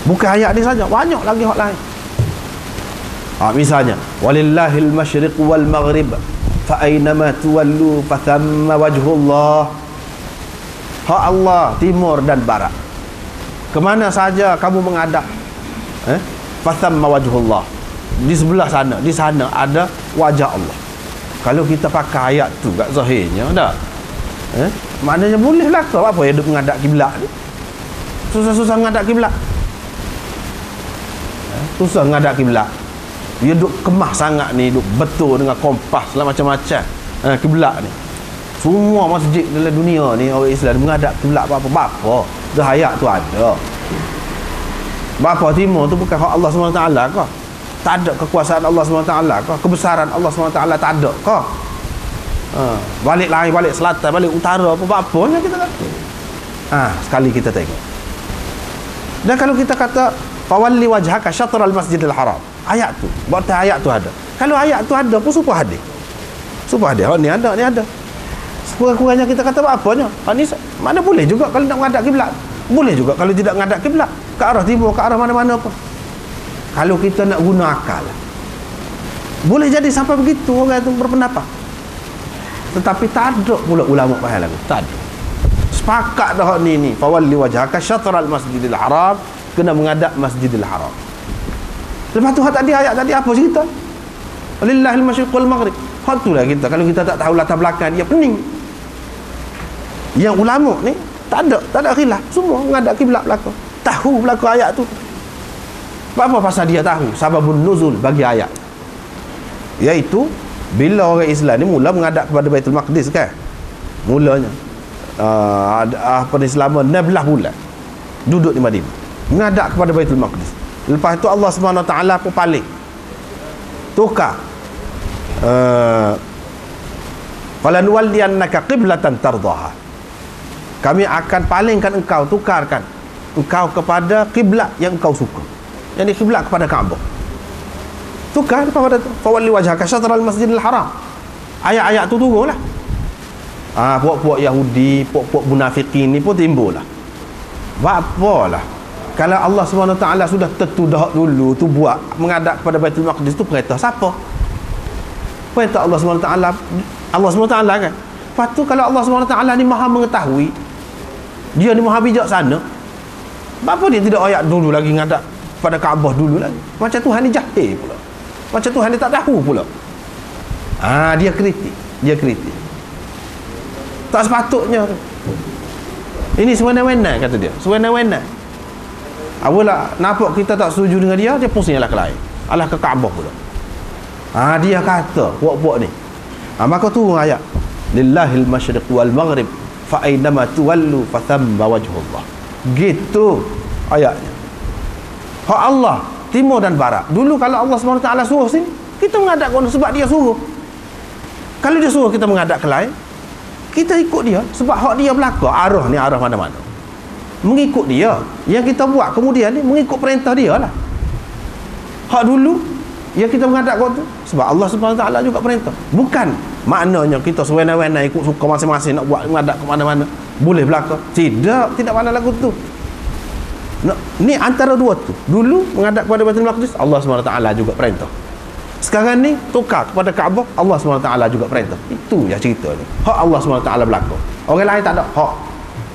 Bukan ayat ni saja, banyak lagi hak lain. Misalnya, walillahil masyriq wal maghrib fa aynama tuwallu fa thamma wajhullah. Hak Allah timur dan barat. Kemana saja kamu menghadap, fa thamma wajhullah. Di sebelah sana, di sana ada wajah Allah. Kalau kita pakai ayat tu kat zahirnya dah. Maknanya bolehlah ke apa yang duk menghadap kiblat ni? Susah-susah menghadap kiblat. Susah menghadap kiblat. Dia duk kemah sangat ni, duk betul dengan kompas lah macam-macam kiblat ni. Semua masjid dalam dunia ni orang Islam menghadap kiblat apa-apa. Dah ayat tu ada. Bapa timur tu bukan hak Allah SWT ke? Tak ada kekuasaan Allah SWT ke? Kebesaran Allah SWT tak ada ke? Balik lain, balik selatan, balik utara, apa-apanya kita kata. Sekali kita tengok. Dan kalau kita kata fawalli wajhaka syatral masjidil haram, ayat tu, berarti ayat tu ada. Kalau ayat tu ada pun supaya hadis. Supaya hadis. Ni ada, ni ada. Sekurang-kurangnya kita kata apa-apanya. Ni mana boleh juga kalau nak menghadap kiblat. Boleh juga kalau tidak menghadap kiblat. Ke arah timur, ke arah mana-mana pun. Kalau kita nak guna akal. Boleh jadi sampai begitu orang itu berpendapat. Tetapi tak ada pula ulama faham lagu. Tak ada. Sepakat dah ni. Fawalli wajhaka syatral masjidil haram, kena menghadap masjidil haram. Lepas tu tadi ayat tadi apa cerita? Walillahil masyriq wal maghrib. Hak tu lah kita. Kalau kita tak tahu latar belakang dia pening. Yang ulama ni tak ada khilaf. Semua menghadap kiblat belaka. Tahu belaka ayat tu. Apa pasal dia tahu? Sababun nuzul bagi ayat. Iaitu bila orang Islam ni mula menghadap kepada Baitul Maqdis kan. Mulanya selama 16 bulan duduk di Madinah menghadap kepada Baitul Maqdis. Lepas itu Allah SWT pun paling tukar falanuwalliyannaka qiblatan tardaha, kami akan palingkan engkau, tukarkan engkau kepada kiblat yang engkau suka, yakni kiblat kepada Kaabah. Tukar kepada fawalli wajhaka syatral masjidil haram. Ayat-ayat tu turunlah. Puak-puak Yahudi, puak-puak munafikin ni pun timbul lah. Apalah, kalau Allah SWT sudah tertudah dulu tu buat menghadap kepada Baitul Maqdis tu, perintah siapa? Perintah Allah SWT. Allah SWT kan. Lepas tu kalau Allah SWT ni maha mengetahui, dia ni maha bijaksana, apa dia tidak ayat dulu lagi menghadap pada Kaabah dulu lagi? Macam Tuhan ni jahil pula, macam Tuhan ni tak tahu pula. Dia kritik. Tak sepatutnya tu. Ini sewenang-wenang kata dia. Sewenang-wenang. Apalah nampak kita tak setuju dengan dia, dia pusinglah ke lain. Alah ke Kaabah pula. Dia kata puak-puak ni. Maka turun ayat. Lillahil masyriq wal maghrib fa aynama tuwallu fa thamma wajhullah. Gitu ayatnya. Hak Allah timur dan barat. Dulu kalau Allah SWT suruh sini, kita menghadap sebab dia suruh. Kalau dia suruh kita menghadap ke lain, kita ikut dia sebab hak dia belaka. Arah ni arah mana-mana, mengikut dia. Yang kita buat kemudian ni mengikut perintah dia lah. Hak dulu yang kita menghadap tu sebab Allah SWT juga perintah. Bukan maknanya kita sewenang-wenang ikut suka masing-masing nak buat menghadap ke mana-mana. Boleh belaka. Tidak mana lagu tu. Ni antara dua tu. Dulu menghadap kepada Baitul Maqdis, Allah SWT juga perintah. Sekarang ni tukar kepada Kaabah, Allah SWT juga perintah. Itu ya cerita ni. Hak Allah SWT berlaku. Orang lain tak ada hak.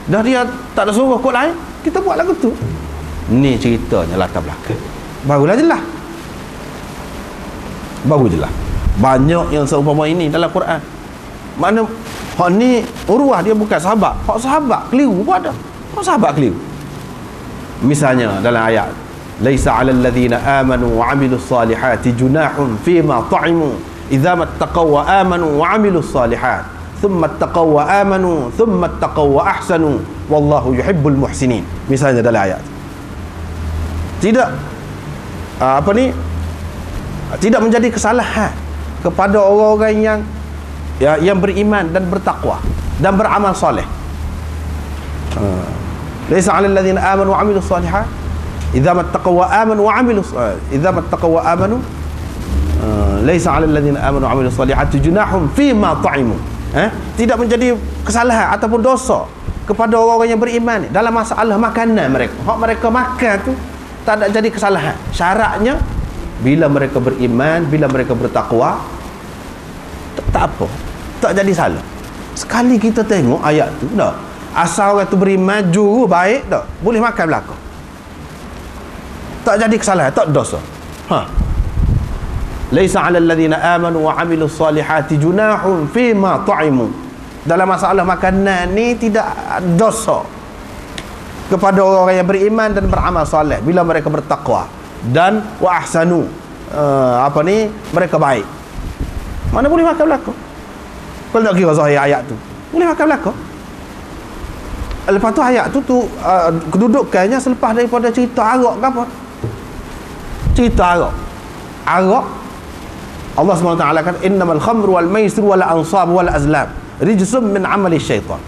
Dah dia tak ada suruh kot lain, kita buat lagu tu. Ni ceritanya latar belakang. Barulah jelas. Baru jelas. Banyak yang seumpama ini dalam Quran. Mana hak ni Urwah dia bukan sahabat. Hak sahabat keliru pun ada. Hak sahabat keliru. Misalnya dalam ayat laisa 'alal ladzina amanu wa 'amilus salihati junahun fima ta'imu idza mattaqaw wa amanu wa 'amilus salihat thumma ittaqaw wa amanu thumma ittaqaw wa ahsanu wallahu yuhibbul muhsinin. Misalnya dalam ayat tidak tidak menjadi kesalahan kepada orang-orang yang beriman dan bertakwa dan beramal soleh. Laisa 'alal ladzina amanu wa 'amilus salihat idza mattaqaw wa amanu wa 'amilus idza mattaqaw wa amanu laisa 'alal ladzina amanu wa 'amilus salihati junahum fima ta'imu. Tidak menjadi kesalahan ataupun dosa kepada orang-orang yang beriman dalam masalah makanan mereka. Hak mereka makan tu tak ada jadi kesalahan. Syaratnya bila mereka beriman, bila mereka bertakwa, tak apa, tak jadi salah. Sekali kita tengok ayat tu dah, asal orang tu beriman, juru baik tak, boleh makan belaka, tak jadi kesalahan, tak dosa. Laisa 'alal ladzina amanu wa 'amilus salihati junahun fima ta'imu. Dalam masalah makanan ni tidak dosa kepada orang yang beriman dan beramal soleh bila mereka bertakwa dan wa ahsanu, mereka baik. Mana boleh makan belaka. Kalau tak kira zahir ayat tu, Boleh makan belakang. Lepas tu ayat tu kedudukannya selepas daripada cerita arak ke apa? Cerita arak. Arak, Allah SWT kata innamal khamru wal maisir wal ansab wal azlam rijsun min amali syaitan.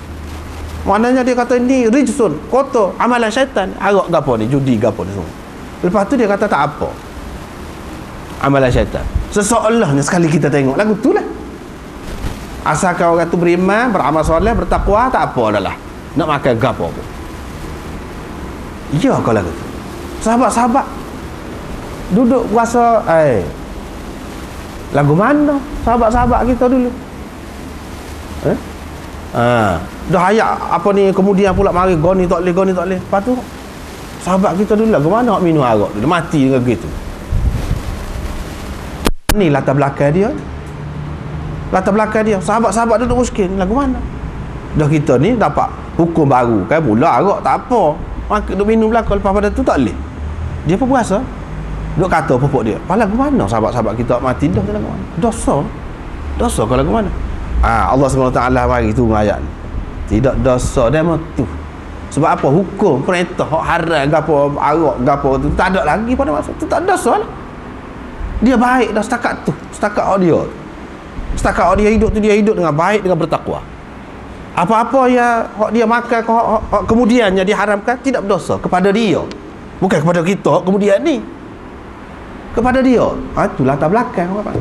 Maknanya dia kata ini rijsun, kotor, amalan syaitan. Arak ke apa ni? Judi ke apa ni semua. Lepas tu dia kata tak apa, amalan syaitan. Seseolahnya sekali kita tengok lagu tu lah. Asalkan orang tu beriman, beramal soleh, bertakwa, tak apa dah lah. Nak makan gapo pun. Ya kau lagu tu. Sahabat-sahabat duduk puasa, lagu mana sahabat-sahabat kita dulu? Dah ayat apa ni kemudian pula mari goni tak boleh. Lepas tu sahabat kita dulu lagu mana nak minum arak tu? Dia mati dengan gitu. Ni latar belakang dia. Sahabat-sahabat duduk miskin lagu mana? Dah kita ni dapat hukum baru kan, pula arak tak apa. Maka duk minum belakang, lepas pada tu tak boleh. Dia pun puasa. Duk kata pupuk dia, lagu mana sahabat-sahabat kita mati dah lagu mana? Dosa ke lagu mana? Allah SWT mari tu ayat ni. Tidak dosa dia tu. Sebab apa? Hukum perintah hak haram gapo arak gapo tu tak ada lagi pada masa tu, tak dosa lah. Dia baik dah setakat tu, setakat dia hidup tu, dia hidup dengan baik, dengan bertakwa. Apa-apa yang dia makan kemudiannya diharamkan tidak berdosa kepada dia, bukan kepada kita kemudian ni, kepada dia. Tu latar belakang apa.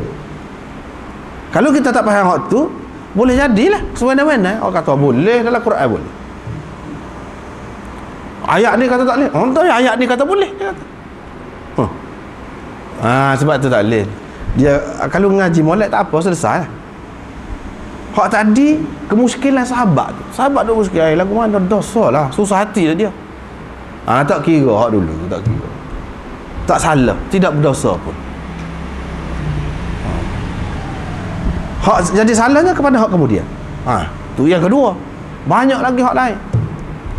Kalau kita tak faham hak tu, boleh jadilah semena-mena orang kata boleh dalam Quran boleh, ayat ni kata tak boleh, ayat ni kata boleh, dia kata. Sebab tu tak boleh. Dia kalau ngaji molek tak apa, selesai lah. Hak tadi kemuskilan sahabat duk muskil, lagu mana dosa lah, susah hati lah dia. Tak kira hak dulu tu, tak kira, tak salah, tidak berdosa pun. Hak jadi salahnya kepada hak kemudian. Tu yang kedua. Banyak lagi hak lain.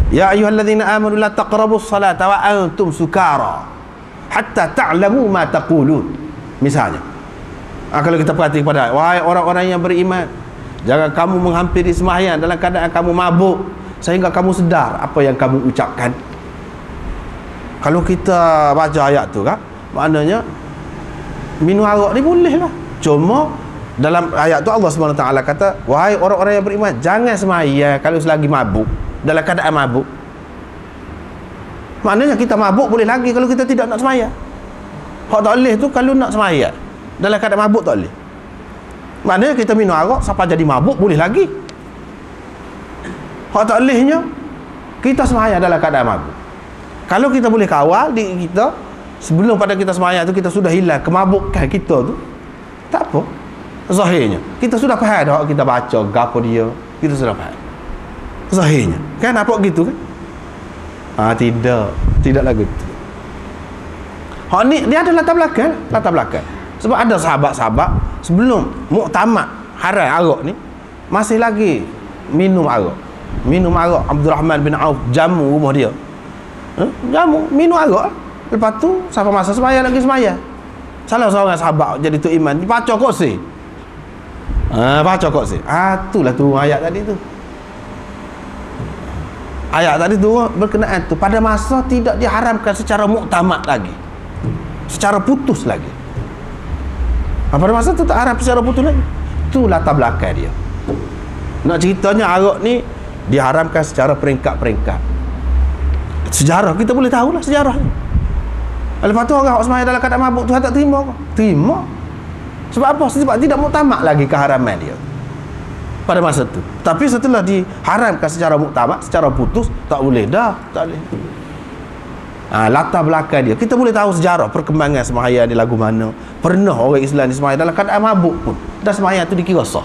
Ya ayyuhallazina amanu la taqrabus salata wa antum sukara hatta ta'lamu ma taqulun. Misalnya, kalau kita perhati kepada wahai orang-orang yang beriman, jangan kamu menghampiri sembahyang dalam keadaan kamu mabuk sehingga kamu sedar apa yang kamu ucapkan. Kalau kita baca ayat tu kan, maknanya minum arak ni boleh lah. Cuma dalam ayat tu Allah SWT kata, wahai orang-orang yang beriman, jangan sembahyang kalau selagi mabuk, dalam keadaan mabuk. Maknanya kita mabuk boleh lagi kalau kita tidak nak sembahyang. Hak tak boleh tu kalau nak sembahyang dalam keadaan mabuk tak boleh. Maknanya kita minum arak sampai jadi mabuk boleh lagi. Hak tak bolehnya kita sembahyang dalam keadaan mabuk. Kalau kita boleh kawal diri kita sebelum pada kita sembahyang tu, kita sudah hilang kemabukan kita tu, tak apa. Zahirnya kita sudah faham dah, kita baca gapo dia, kita sudah faham zahirnya kan, apa gitu kan. Tidak lagu tu. Hak ni dia ada latar belakang. Sebab ada sahabat-sahabat sebelum muktamad haram arak ni masih lagi minum arak. Abdurrahman bin Auf jamu rumah dia, jamu minum arak. Lepas tu sampai masa sembahyang lagi sembahyang, salah seorang sahabat jadi tu iman baca kursi. Itulah tu ayat tadi tu. Ayat tadi tu berkenaan tu pada masa tidak diharamkan secara muktamad lagi, secara putus lagi. Pada masa tu tak haram secara putus lagi. Tu latar belakang dia. Nak ceritanya arak ni diharamkan secara peringkat-peringkat. Sejarah kita boleh tahulah sejarah ni. Lepas tu orang sembahyang dalam keadaan mabuk tu tak terima. Sebab apa? Sebab tidak muktamad lagi keharaman dia pada masa tu. Tapi setelah diharamkan secara muktamad, secara putus, tak boleh dah, tak boleh. Latar belakang dia kita boleh tahu sejarah perkembangan sembahyang di lagu mana. Pernah orang Islam sembahyang dalam keadaan mabuk pun dan sembahyang tu dikira sah.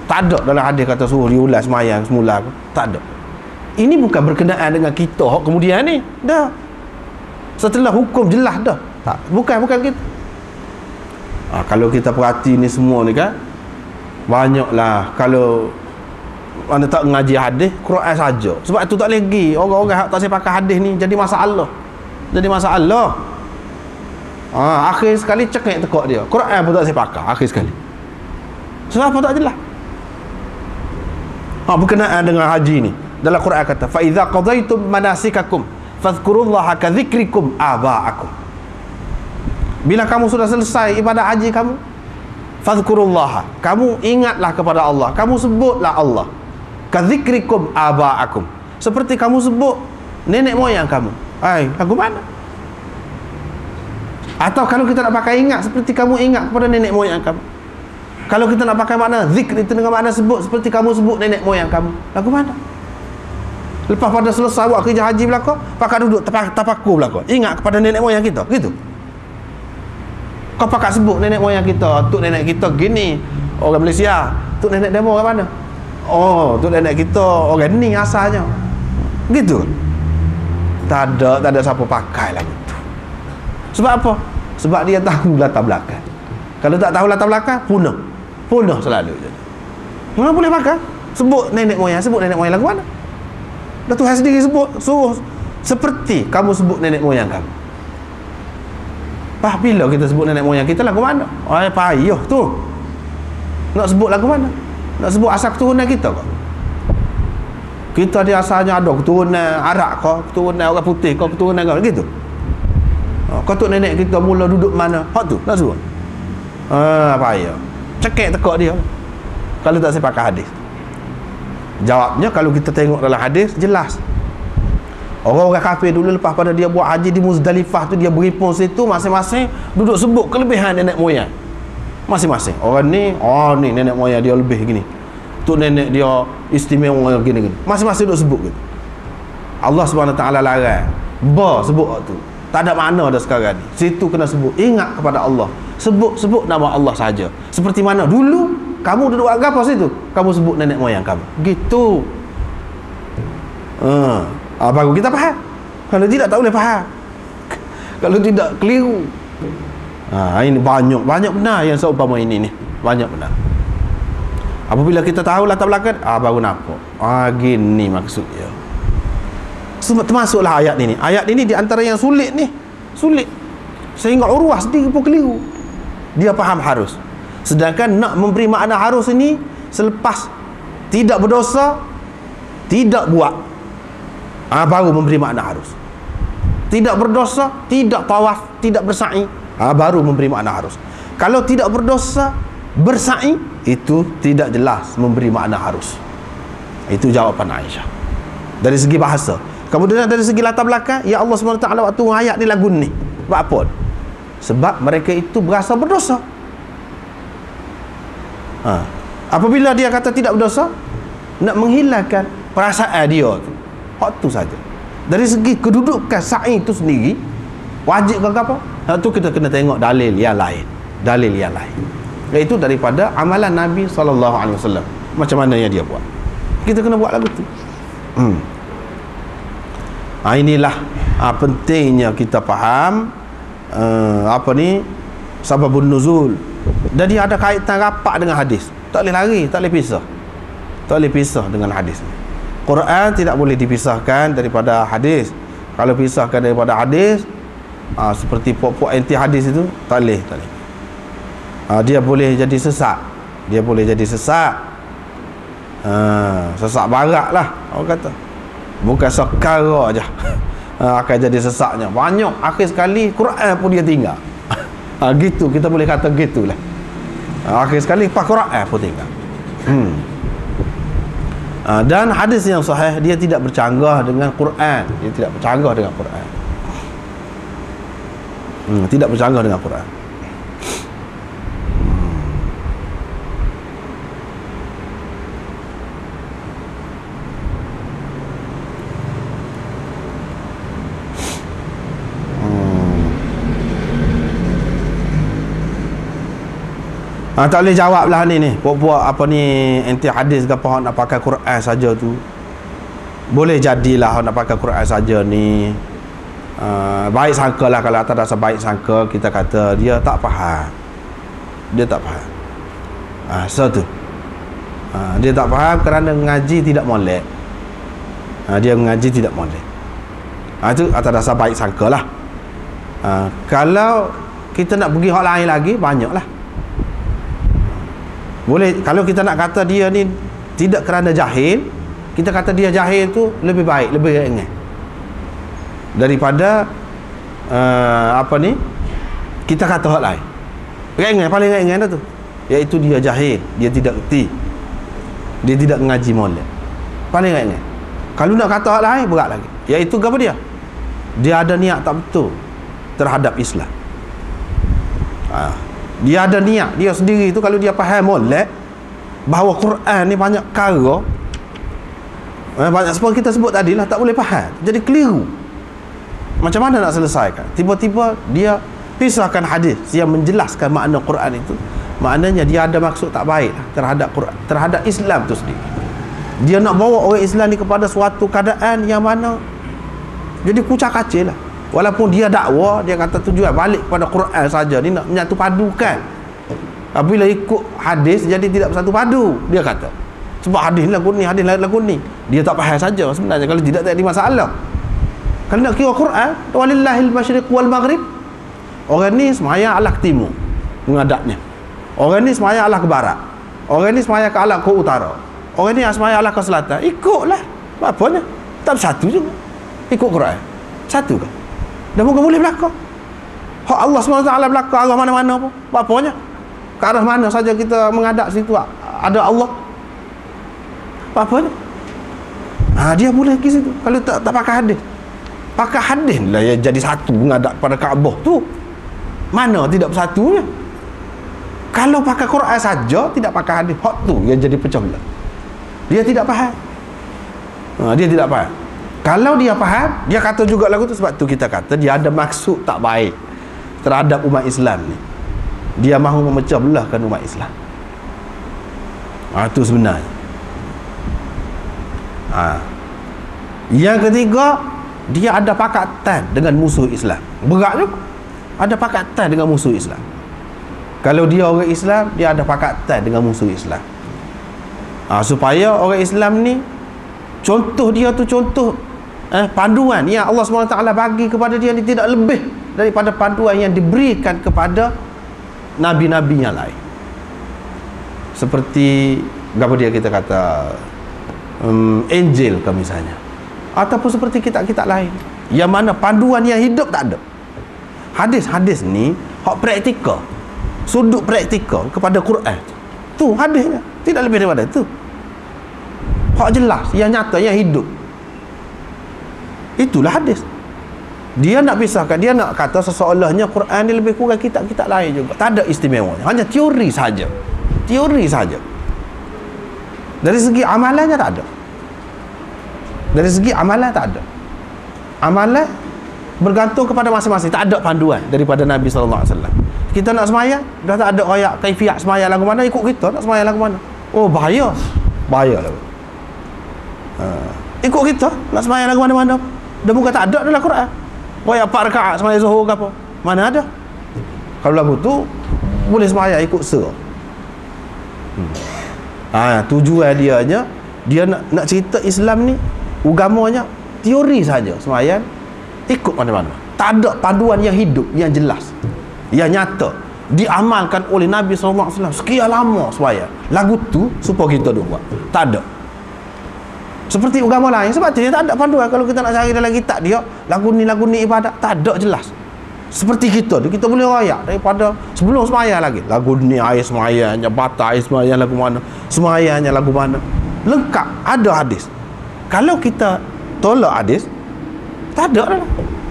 Tak ada dalam hadis kata suruh diulang sembahyang semula, tak ada. Ini bukan berkenaan dengan kita kemudian ni dah. Setelah hukum jelas dah. Bukan gitu. Kalau kita perhati ni semua ni kan, banyaklah kalau mana tak mengaji hadis, Quran saja. Sebab tu tak lagi orang-orang tak saya pakai hadis ni jadi masalah. Akhir sekali cekik tekak dia, Quran pun tak saya pakai akhir sekali. Sebab apa tak jelas. berkenaan dengan haji ni. Dalam Quran kata, fa idza qadaitum manasikakum fadhkurullaha ka dzikrikum aba'akum. Bila kamu sudah selesai ibadah haji kamu, fadhkurullaha, kamu ingatlah kepada Allah, kamu sebutlah Allah, ka dzikrikum aba'akum, seperti kamu sebut nenek moyang kamu. Lagu mana? Atau kalau kita nak pakai ingat, seperti kamu ingat kepada nenek moyang kamu. Kalau kita nak pakai makna zikr itu dengan makna sebut, seperti kamu sebut nenek moyang kamu. Lagu mana? Lepas pada selesai buat kerja haji belaka, pakai duduk tafakur belaka, ingat kepada nenek moyang kita, gitu. Kau pakai sebut nenek moyang kita, tok nenek kita gini, orang Malaysia. Tok nenek demo orang mana? Oh, tok nenek kita orang ni asalnya. Gitu. Tak ada siapa pakai lagu tu. Sebab apa? Sebab dia tahu latar belakang. Kalau tak tahu latar belakang, punah selalu jadi. Mana boleh pakai? Sebut nenek moyang lagu mana? Dah Tuhan sendiri sebut, suruh seperti kamu sebut nenek moyang kamu. Bila kita sebut nenek moyang kita, lagu mana? Payah tu. Nak sebut lagu mana? Nak sebut asal keturunan kita kok. Kita dia asalnya ada keturunan Arab kau, keturunan orang putih kau, keturunan kau, gitu. Kau tu nenek kita mula duduk mana? Hak tu nak sebut. Payah. Cekek tekak dia. Kalau tak saya pakai hadis. Jawabnya, kalau kita tengok dalam hadis, jelas. Orang-orang kafir dulu lepas pada dia buat haji di Muzdalifah tu, dia berimpun situ, masing-masing duduk sebut kelebihan nenek moyang masing-masing. Orang ni, ni nenek moyang dia lebih gini, tu nenek dia istimewa gini-gini, masing-masing duduk sebut gitu. Allah SWT larang sebut tu. Tak ada makna dah sekarang ni. Situ kena sebut, ingat kepada Allah, sebut nama Allah saja. Seperti mana dulu kamu duduk agama situ, kamu sebut nenek moyang kamu, gitu. Baru kita faham. Kalau tidak, tak boleh faham. Kalau tidak, keliru. Ini banyak benar yang seumpama ini ni. Banyak benar. Apabila kita tahu latar belakang, baru nampak. Gini maksudnya. Termasuklah ayat ini. Ayat ini di antara yang sulit ni. Sulit. Sehingga Urwah sendiri pun keliru. Dia faham harus. Sedangkan nak memberi makna harus ini selepas tidak berdosa, tidak buat, baru memberi makna harus. Tidak berdosa, tidak tawaf, tidak bersa'i, baru memberi makna harus. Kalau tidak berdosa, bersa'i, itu tidak jelas memberi makna harus. Itu jawapan Aisyah dari segi bahasa. Kemudian dari segi latar belakang, ya Allah SWT waktu ayat ni lagu ni, sebab apa? Sebab mereka itu berasa berdosa. Apabila dia kata tidak berdosa, nak menghilangkan perasaan dia tu, hak tu saja. Dari segi kedudukan sa'i itu sendiri, wajib ke apa? Hak tu kita kena tengok dalil yang lain. Dalil yang lain, iaitu daripada amalan Nabi SAW. Macam mana yang dia buat, kita kena buat lagu tu. Inilah pentingnya kita faham sababun nuzul. Dan dia ada kaitan rapat dengan hadis. Tak boleh lari, tak boleh pisah. Tak boleh pisah dengan hadis. Quran tidak boleh dipisahkan daripada hadis. Kalau pisahkan daripada hadis, seperti pokok anti hadis itu, tak boleh. Dia boleh jadi sesat. Sesat barat lah orang kata. Bukan sekara aja. Akan jadi sesatnya banyak. Akhir sekali Quran pun dia tinggal. Gitu, kita boleh kata gitulah. Akhir sekali Pak Quran pun tinggal. Dan hadis yang sahih, dia tidak bercanggah dengan Quran. Tidak bercanggah dengan Quran. Tak boleh jawab lah ni buat apa ni anti hadis ke apa, nak pakai Quran saja tu. Boleh jadilah nak pakai Quran saja ni. Baik sangka lah, kalau atas dasar baik sangka kita kata dia tak faham. Satu, dia tak faham kerana mengaji tidak molek. Dia mengaji tidak molek. Itu atas dasar baik sangka lah. Kalau kita nak pergi hak lain lagi, banyak lah. Boleh, kalau kita nak kata dia ni tidak kerana jahil, kita kata dia jahil tu lebih baik, lebih ringan daripada kita kata hak lain. Ringan, paling ringan dah tu, iaitu dia jahil, dia tidak erti, dia tidak mengaji molek, paling ringan. Kalau nak kata hak lain, berat lagi, iaitu apa dia ada niat tak betul terhadap Islam. Dia ada niat dia sendiri tu, kalau dia faham molek bahawa Quran ni banyak perkara, banyak seperti kita sebut tadi lah, tak boleh faham, jadi keliru. Macam mana nak selesaikan? Tiba-tiba dia pisahkan hadis yang menjelaskan makna Quran itu, maknanya dia ada maksud tak baik terhadap Quran, terhadap Islam tu sendiri. Dia nak bawa orang Islam ni kepada suatu keadaan yang mana jadi kucak kacil lah. Walaupun dia dakwa, dia kata tujuan balik kepada Quran saja, ni nak menyatu padukan. Apabila ikut hadis jadi tidak bersatu padu, dia kata. Sebab hadis lagu ni, hadis lagu ni. Dia tak faham saja sebenarnya, kalau tidak ada masalah. Kalau nak kira Quran, walillahil masyriq wal maghrib. Orang ni semaya arah ke timur menghadapnya. Orang ni semaya arah ke barat. Orang ni semaya ke arah ke utara. Orang ni semaya arah ke selatan. Ikutlah. Apanya? Tak bersatu juga. Ikut Quran. Satu ke? Dan mungkin boleh berlaku. Hak Allah SWT berlaku arah mana-mana pun. Apanya? Ke arah mana saja kita menghadap situ ada Allah. Apanya? Dia boleh ke situ. Kalau tak pakai hadis. Pakai hadis lah yang jadi satu menghadap pada Kaabah tu. Mana tidak bersatunya? Kalau pakai Quran saja, tidak pakai hadis, hak tu yang jadi pecah belah. Dia tidak faham. Dia tidak faham. Kalau dia faham, dia kata juga lagu tu. Sebab tu kita kata dia ada maksud tak baik terhadap umat Islam ni. Dia mahu memecah belahkan umat Islam. Itu sebenarnya. Yang ketiga, dia ada pakatan dengan musuh Islam. Berat juga. Ada pakatan dengan musuh Islam. Kalau dia orang Islam, dia ada pakatan dengan musuh Islam. Supaya orang Islam ni, contoh dia tu contoh panduan yang Allah SWT bagi kepada dia ni tidak lebih daripada panduan yang diberikan kepada Nabi-Nabi yang lain. Seperti apa dia kita kata Injil ke misalnya, ataupun seperti kitab-kitab lain yang mana panduan yang hidup tak ada. Hadis-hadis ni hak praktikal, sudut praktikal kepada Quran tu hadisnya, tidak lebih daripada itu. Hak jelas, yang nyata, yang hidup, itulah hadis. Dia nak pisahkan, dia nak kata seseolahnya Quran ni lebih kurang kitab-kitab lain juga. Tak ada istimewanya, hanya teori saja. Teori saja. Dari segi amalannya tak ada. Dari segi amalan tak ada. Amalan bergantung kepada masing-masing. Tak ada panduan daripada Nabi SAW. Kita nak semayang, dah tak ada royak kaifiat semayang lagu mana, ikut kita nak semayang lagu mana. Oh, bahaya. Bahaya lah. Ikut kita nak semayang lagu mana-mana. Dah bukan tak ada dalam Quran. Royak 4 rakaat semayang zuhur ke apa. Mana ada. Kalau lagu tu boleh semayang ikut surah. Tujuan dia nak cerita Islam ni, agamanya teori saja, semayang ikut mana-mana. Tak ada panduan yang hidup, yang jelas, yang nyata diamalkan oleh Nabi SAW sekian lama semayang. Lagu tu supaya kita buat. Tak ada. Seperti agama lain, sebab tu dia tak ada panduan. Kalau kita nak cari dalam kitab dia, lagu ni ibadat, tak ada jelas. Seperti kita tu, kita boleh royak daripada sebelum semayang lagi. Lagu ni air semayangnya, bata air semayang lagu mana, semayangnya lagu mana, lengkap, ada hadis. Kalau kita tolak hadis, tak ada lah.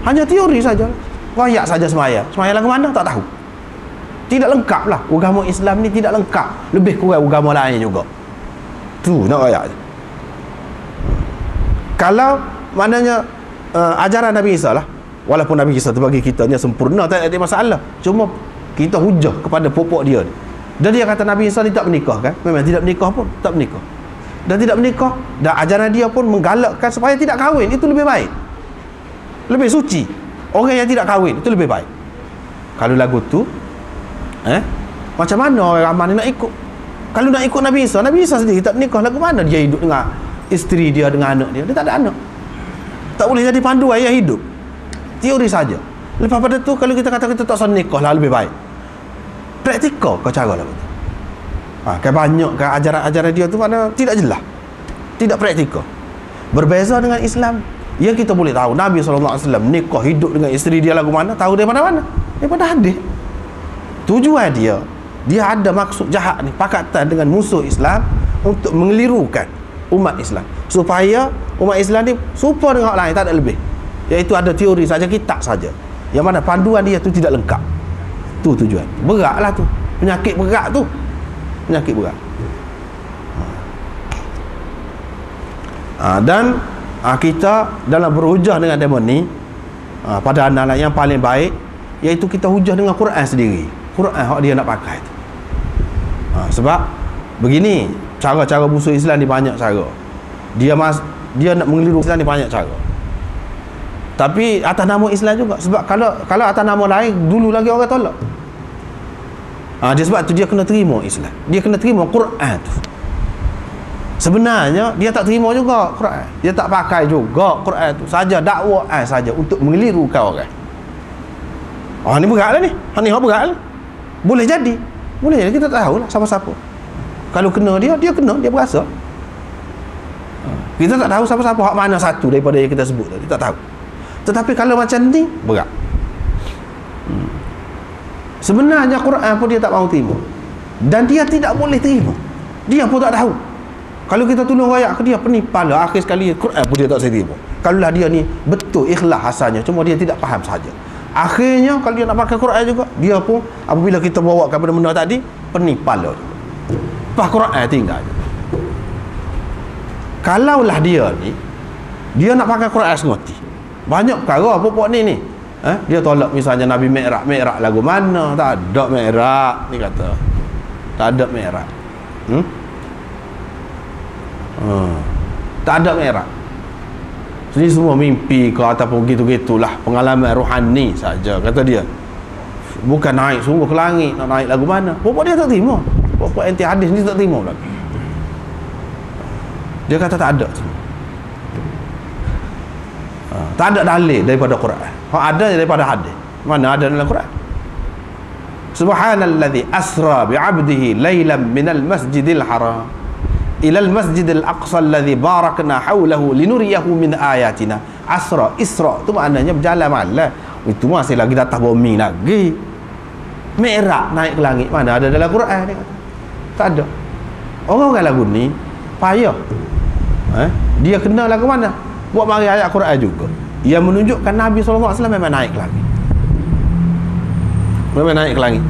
Hanya teori saja, royak saja semayang lagu mana tak tahu. Tidak lengkap lah. Agama Islam ni tidak lengkap, lebih kurang agama lain juga. Tu nak royak je. Kalau maknanya ajaran Nabi Isa lah, walaupun Nabi Isa tu bagi kita ni sempurna, tak ada masalah. Cuma kita hujah kepada pokok dia ni. Dan dia kata Nabi Isa ni tak menikah kan? Memang tidak menikah pun, tak menikah. Dan tidak menikah, dan ajaran dia pun menggalakkan supaya tidak kahwin. Itu lebih baik, lebih suci. Orang yang tidak kahwin itu lebih baik. Kalau lagu tu macam mana orang ramai nak ikut? Kalau nak ikut Nabi Isa sendiri tak menikah, lagu mana dia hidup dengan isteri dia, dengan anak dia? Dia tak ada anak. Tak boleh jadi panduan yang hidup. Teori saja. Lepas pada tu, kalau kita kata kita tak usah nikah lah, lebih baik. Praktikal kau cara lah. Kan banyak kan ajaran-ajaran dia tu mana tidak jelas, tidak praktikal, berbeza dengan Islam. Yang kita boleh tahu Nabi SAW nikah hidup dengan isteri dia lagu mana, tahu daripada mana? Daripada hadis. Tujuan dia ada maksud jahat ni, pakatan dengan musuh Islam untuk mengelirukan umat Islam, supaya umat Islam ni serupa dengan orang lain, tak ada lebih, iaitu ada teori saja, kitab saja, yang mana panduan dia tu tidak lengkap. Tu tujuan. Beratlah tu, penyakit berat tu, penyakit berat. Dan kita dalam berhujah dengan demo ni, pada anak yang paling baik iaitu kita hujah dengan Quran sendiri. Quran hak dia nak pakai tu. Sebab begini, cara-cara musuh Islam ni banyak cara. Dia nak mengeliru Islam ni banyak cara. Tapi atas nama Islam juga. Sebab kalau atas nama lain, dulu lagi orang tolak. Dia sebab tu dia kena terima Islam. Dia kena terima Quran tu. Sebenarnya dia tak terima juga Quran. Dia tak pakai juga Quran tu. Saja dakwaan saja untuk mengelirukan orang. Ni berat lah ni. Ni berat lah. Boleh jadi. Kita tak tahu lah siapa-siapa. Kalau kena dia kena, dia berasa. Kita tak tahu siapa-siapa hak mana satu daripada yang kita sebut tadi, tak tahu. Tetapi kalau macam ni, berat. Sebenarnya Quran pun dia tak mahu terima. Dan dia tidak boleh terima. Dia pun tak tahu. Kalau kita tolong royak ke dia, penipu lah. Akhir sekali Quran pun dia tak terima. Kalaulah dia ni betul ikhlas asalnya, cuma dia tidak faham saja. Akhirnya kalau dia nak pakai Quran juga, dia pun apabila kita bawa kepada benda tadi, penipu lah. Pas Quran tinggal. Kalaulah dia ni, dia nak pakai Quran sengerti. Banyak perkara pokok ni. Dia tolak misalnya Nabi Mi'raj lagu mana? Tak ada Mi'raj ni kata. Tak ada Mi'raj. Tak ada Mi'raj. Ini semua mimpi ke ataupun gitu-gitulah, pengalaman rohani saja kata dia. Bukan naik sungguh ke langit, nak naik lagu mana? Pokok dia tak terima. Pokok anti hadis ni tak terima lagi. Dia kata tak ada. Tak ada dalil daripada Quran. Ada daripada hadis. Mana ada dalam Quran? Subhanallazi asra bi'abdihi lailan minal masjidil haram ilal masjidil aqsa alladhi barakna hawlahu linuriyahu min ayatina. Isra tu maknanya berjalan malam. Itu masih lagi datang bumi lagi. Mi'raj naik ke langit, mana ada dalam Quran? Dia kata tak ada. Orang-orang lagu ni payah. Dia kena lagu mana? Buat mari ayat Quran juga yang menunjukkan Nabi SAW memang naik ke langit. Memang naik ke langit.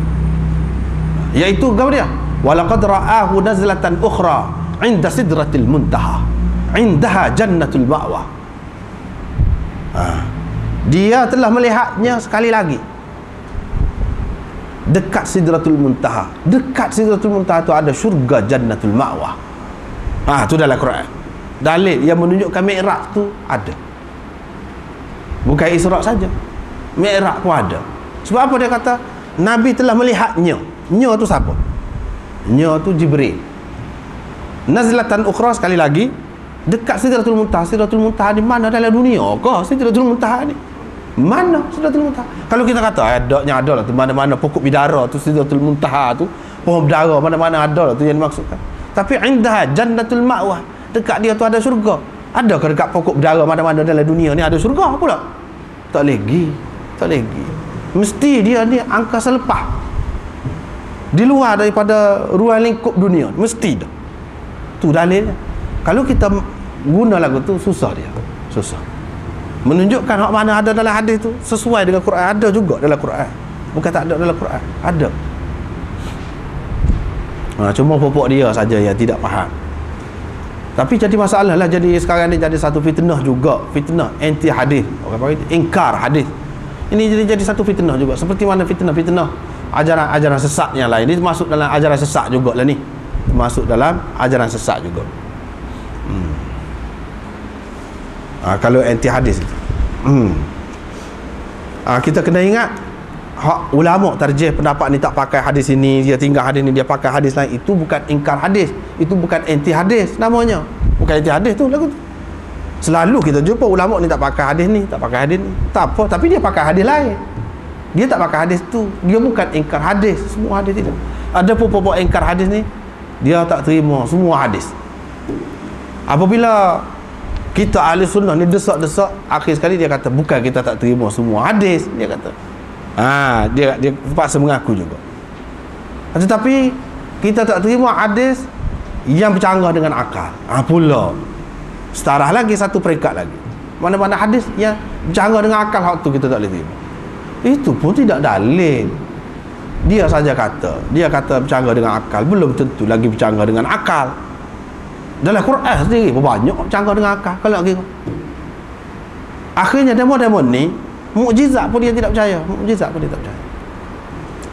Iaitu apa dia? Walaqad ra'ahu nazlatan ukhra 'inda sidratil muntaha 'indaha jannatul ma'wa. Dia telah melihatnya sekali lagi dekat sidratul muntaha. Dekat sidratul muntaha tu ada syurga jannatul ma'wa. Tu dalam Quran. Dalil yang menunjukkan Mi'raj tu ada. Bukan Isra saja, Mi'raj pun ada. Sebab apa dia kata Nabi telah melihatnya? Nya tu siapa? Nya tu Jibril. Nazlatan ukhra, sekali lagi dekat Sidratul Muntaha. Sidratul Muntaha di mana dalam dunia ke Sidratul Muntaha ni? Mana Sidratul Muntaha? Kalau kita kata ada lah tu, mana-mana pokok bidara tu Sidratul Muntaha tu, pohon bidara mana-mana ada lah tu yang dimaksudkan. Tapi indah jannatul ma'wah, dekat dia tu ada syurga. Adakah dekat pokok bidara mana-mana dalam dunia ni ada syurga pula? Tak lagi. Mesti dia ni angkasa lepas, di luar daripada ruang lingkup dunia, mesti dah. Tu dalilnya. Kalau kita guna lagu tu, susah dia. Susah. Menunjukkan hak mana ada dalam hadis tu sesuai dengan Quran, ada juga dalam Quran. Bukan tak ada dalam Quran, ada. Cuma pokok dia saja yang tidak faham. Tapi jadi masalah lah, jadi sekarang ni jadi satu fitnah juga, fitnah anti hadis. Orang panggil ingkar hadis. Ini jadi satu fitnah juga. Seperti mana fitnah ajaran sesat yang lain. Ini masuk dalam ajaran sesat jugalah ni. Masuk dalam ajaran sesat juga. Kalau anti hadis itu. Kita kena ingat hak ulama tarjih pendapat ni, tak pakai hadis ini, dia tinggal hadis ni, dia pakai hadis lain. Itu bukan ingkar hadis, itu bukan anti hadis namanya. Bukan anti hadis tu lagu tu. Selalu kita jumpa ulama ni tak pakai hadis ni, tak pakai hadis ni, tak apa, tapi dia pakai hadis lain. Dia tak pakai hadis tu, dia bukan ingkar hadis, semua hadis tidak. Ada pun ingkar hadis ni, dia tak terima semua hadis. Apabila kita ahli sunnah ni desak-desak, akhir sekali dia kata bukan kita tak terima semua hadis, dia kata. Dia terpaksa mengaku juga. Tetapi kita tak terima hadis yang bercanggah dengan akal. Pula setara lagi, satu peringkat lagi. Mana-mana hadis yang bercanggah dengan akal, hak tu kita tak boleh terima. Itu pun tidak dalil. Dia kata bercanggah dengan akal, belum tentu lagi bercanggah dengan akal. Dalam Quran sendiri banyak bercanggah dengan akal. Kalau kira akhirnya demo-demo ni mukjizat pun dia tidak percaya.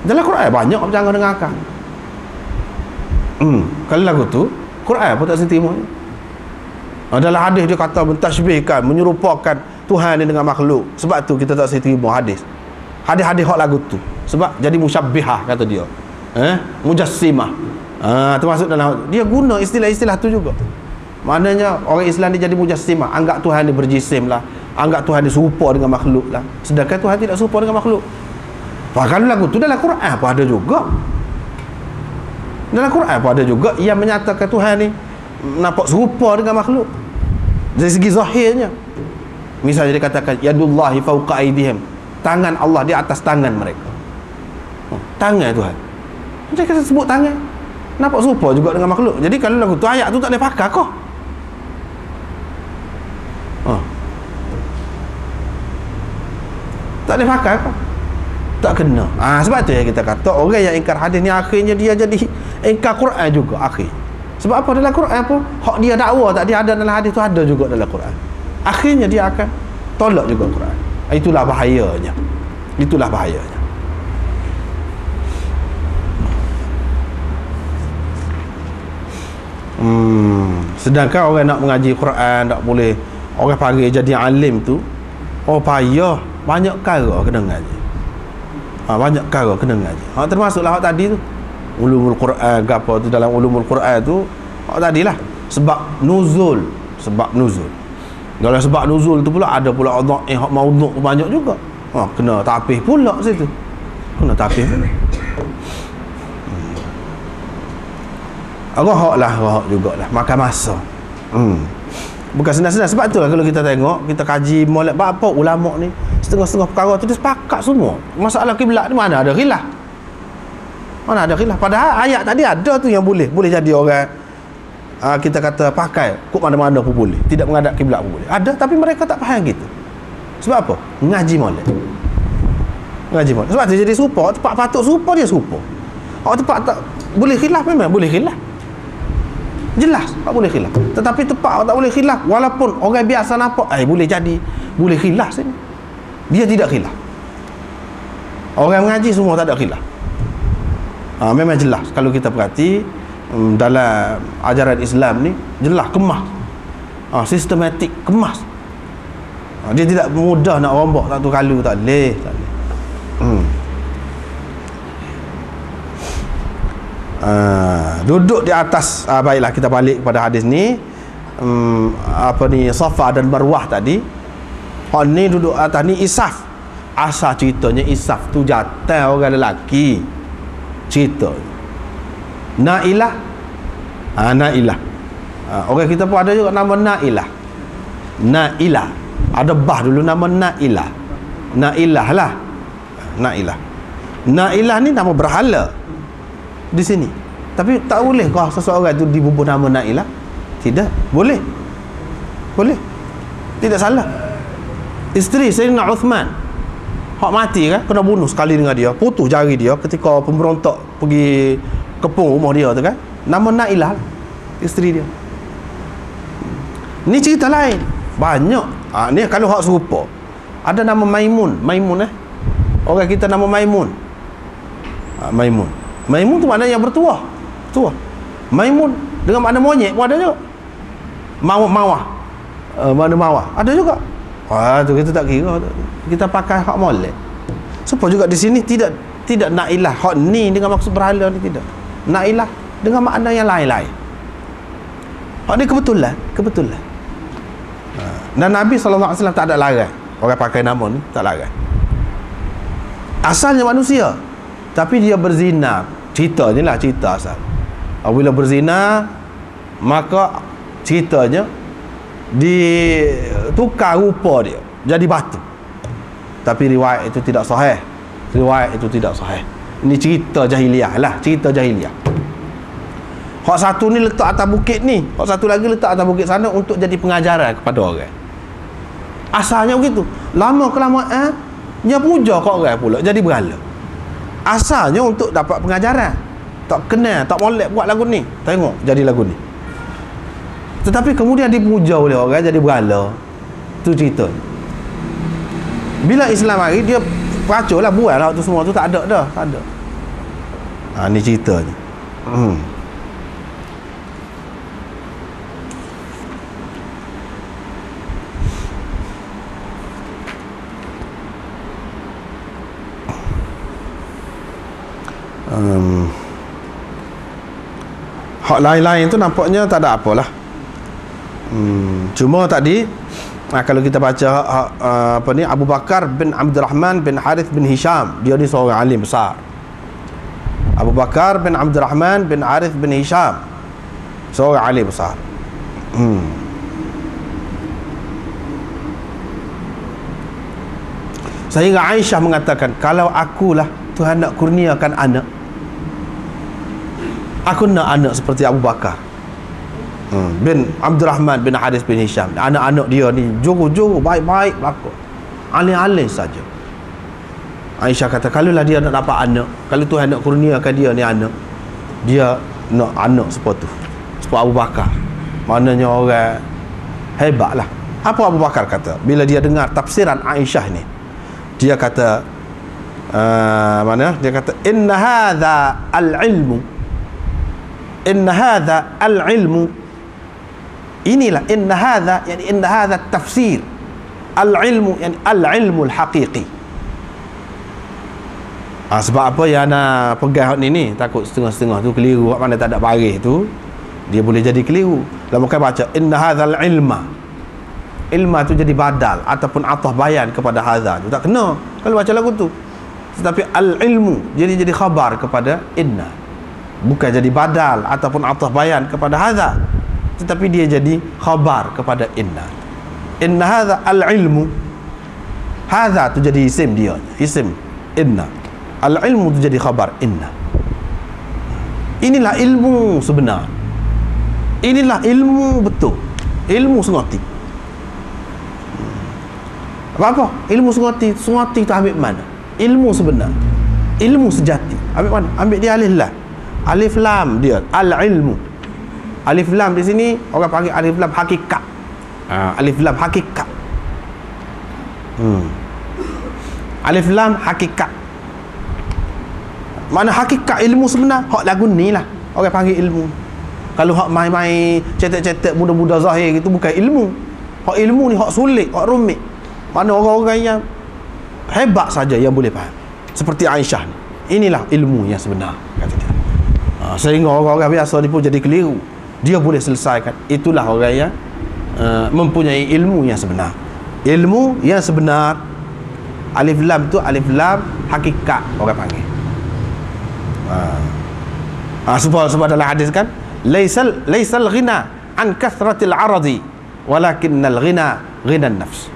Dalam Quran banyak bercanggah dengan akal. Kalau lagu tu Quran pun tak terima. Dalam hadis dia kata mentashbihkan, menyerupakan Tuhan ni dengan makhluk. Sebab tu kita tak terima hadis hak lagu tu. Sebab jadi musyabbihah kata dia. Mujassimah. Termasuk dalam dia guna istilah-istilah tu juga. Maknanya orang Islam ni jadi mujassimah, anggap Tuhan ni berjisim lah, anggap Tuhan ni serupa dengan makhluk lah, sedangkan Tuhan tidak serupa dengan makhluk. Bahkan lagu tu dalam Quran pun ada juga. Dalam Quran pun ada juga yang menyatakan Tuhan ni nampak serupa dengan makhluk dari segi zahirnya. Misalnya dia katakan yadullahi fawqa aydihim, tangan Allah di atas tangan mereka. Tangan Tuhan, dia kata sebut tangan, nampak serupa juga dengan makhluk. Jadi kalau lagu tu, ayat tu tak boleh pakai kau. Tak boleh pakai kau, tak kena. Sebab tu yang kita kata orang yang ingkar hadis ni akhirnya dia jadi ingkar Quran juga akhir. Sebab apa? Dalam Quran pun hak dia dakwa tak dia ada dalam hadis tu ada juga dalam Quran. Akhirnya dia akan tolak juga Quran. Itulah bahayanya. Sedangkan orang nak mengaji Quran tak boleh, orang panggil jadi alim tu payah, banyak perkara kena mengaji. Termasuklah hak tadi tu, ulumul Quran ke apa tu. Dalam ulumul Quran tu hak tadilah sebab nuzul. Dalam sebab nuzul tu pula ada pula hak maudhu' banyak juga. Kena tapih pula situ. Hak jugalah makan masa. Bukan senang-senang. Sebab itulah kalau kita tengok, kita kaji molek apa ulama ni, setengah-setengah perkara tu dia sepakat semua. Masalah kiblat ni mana ada khilaf. Padahal ayat tadi ada tu yang boleh jadi orang kita kata pakai kok mana-mana pun boleh, tidak menghadap kiblat pun boleh. Ada, tapi mereka tak faham gitu. Sebab apa? Ngaji molek. Sebab tu jadi serupa, tempat patut serupa dia serupa. Tempat tak boleh khilaf, memang boleh khilaf. Jelas tak boleh khilaf. Tetapi tempat tak boleh khilaf, walaupun orang biasa nampak boleh khilaf sini, dia tidak khilaf. Orang mengaji semua tak ada khilaf. Memang jelas kalau kita perhati dalam ajaran Islam ni, jelas kemas, sistematik, kemas. Dia tidak mudah nak rombak satu kali, tak boleh. Duduk di atas. Baiklah, kita balik kepada hadis ni. Safa dan Marwah tadi. Hak ni duduk atas ni Isaf. Asal ceritanya Isaf tu jatah orang lelaki. Cerita Nailah. Nailah. Orang kita pun ada juga nama Nailah. Ada bah dulu nama Nailah. Nailah ni nama berhala di sini. Tapi tak boleh kau seseorang itu dibubuh nama Nailah? Tidak, boleh. Tidak salah. Isteri Sayyidina Uthman hak mati kan, kena bunuh sekali dengan dia, putus jari dia ketika pemberontak pergi kepung rumah dia tu kan. Nama Nailah isteri dia. Ni cerita lain banyak. Ni kalau hak serupa ada nama Maimun. Orang kita nama Maimun. Maimun tu maknanya yang bertuah. Maimun dengan makna monyet pun ada juga. Mawah. Makna mawah ada juga. Tu kita tak kira, kita pakai hak molek. Supaya juga di sini tidak Nailah hak ni dengan maksud berhala ni, tidak. Nailah dengan makna yang lain-lain. Hak ni kebetulan. Dan Nabi SAW tak ada larang orang pakai nama ni, tak larang. Asalnya manusia, tapi dia berzina. Cerita asal. Apabila berzina, maka ceritanya ditukar rupa dia jadi batu. Tapi riwayat itu tidak sahih. Riwayat itu tidak sahih. Ini cerita jahiliah lah, cerita jahiliah. Hak satu ni letak atas bukit ni, hak satu lagi letak atas bukit sana untuk jadi pengajaran kepada orang. Asalnya begitu. Lama kelamaan dia puja kat orang pula, jadi berhala. Asalnya untuk dapat pengajaran. Tak kenal, tak molek buat lagu ni. Tengok jadi lagu ni. Tetapi kemudian dipuja oleh orang jadi berhala. Tu cerita. Bila Islam hari dia pacul lah, buat lah tu semua tu, tak ada dah, tak ada. Ni ceritanya. Hak lain-lain tu nampaknya tak ada apalah. Cuma tadi kalau kita baca apa ni, Abu Bakar bin Abdurrahman bin Harith bin Hisham, dia ni seorang alim besar. Abu Bakar bin Abdurrahman bin Harith bin Hisham, seorang alim besar. Sehingga Aisyah mengatakan, kalau akulah Tuhan nak kurniakan anak, aku nak anak seperti Abu Bakar bin Abdurrahman bin Harith bin Hisham. Anak-anak dia ni juru-juru, baik-baik berlaku, alim-alim saja. Aisyah kata, kalaulah dia nak dapat anak, kalau Tuhan nak kurniakan dia ni anak, dia nak anak seperti tu, seperti Abu Bakar. Maknanya orang hebat lah. Apa Abu Bakar kata bila dia dengar tafsiran Aisyah ni? Dia kata dia kata, inna hadha al-ilmu, inna hadha al-ilmu, inilah inna hadha, yani inna hadha tafsir al-ilmu, yani al-ilmu al-haqiqi. Sebab apa yang nak pegang ni takut setengah-setengah tu keliru, mana tak ada baris tu dia boleh jadi keliru. Lalu kan baca inna hadha al-ilma, ilma tu jadi badal ataupun atah bayan kepada hadha tu, tak kena kalau baca lagu tu. Tetapi al-ilmu jadi khabar kepada inna, bukan jadi badal ataupun atah bayan kepada hadha, tetapi dia jadi khabar kepada inna. Inna hadha al-ilmu, hadha tu jadi isim dia, isim inna, al-ilmu tu jadi khabar inna. Inilah ilmu sebenar, inilah ilmu betul, ilmu sengoti. Apa? Ilmu sengoti, sengoti tu ambil mana? Ilmu sebenar, ilmu sejati ambil mana? Ambil dia alif lam, alif lam dia al-ilmu. Alif lam di sini orang panggil alif lam hakikat. Alif lam hakikat. Alif lam hakikat, mana hakikat ilmu sebenar. Hak lagu ni lah orang panggil ilmu. Kalau hak main-main cetek-cetek budak-budak zahir gitu bukan ilmu. Hak ilmu ni hak sulit, hak rumit. Mana orang-orang yang hebat saja yang boleh faham, seperti Aisyah ni. Inilah ilmu yang sebenar, kata dia. Sehingga orang-orang biasa ni pun jadi keliru. Dia boleh selesaikan. Itulah orang yang mempunyai ilmu yang sebenar. Ilmu yang sebenar, alif lam tu alif lam hakikat orang panggil. Sebab dalam hadis kan, laisal ghina an kathratil aradi walakinnal ghina ghinan nafs.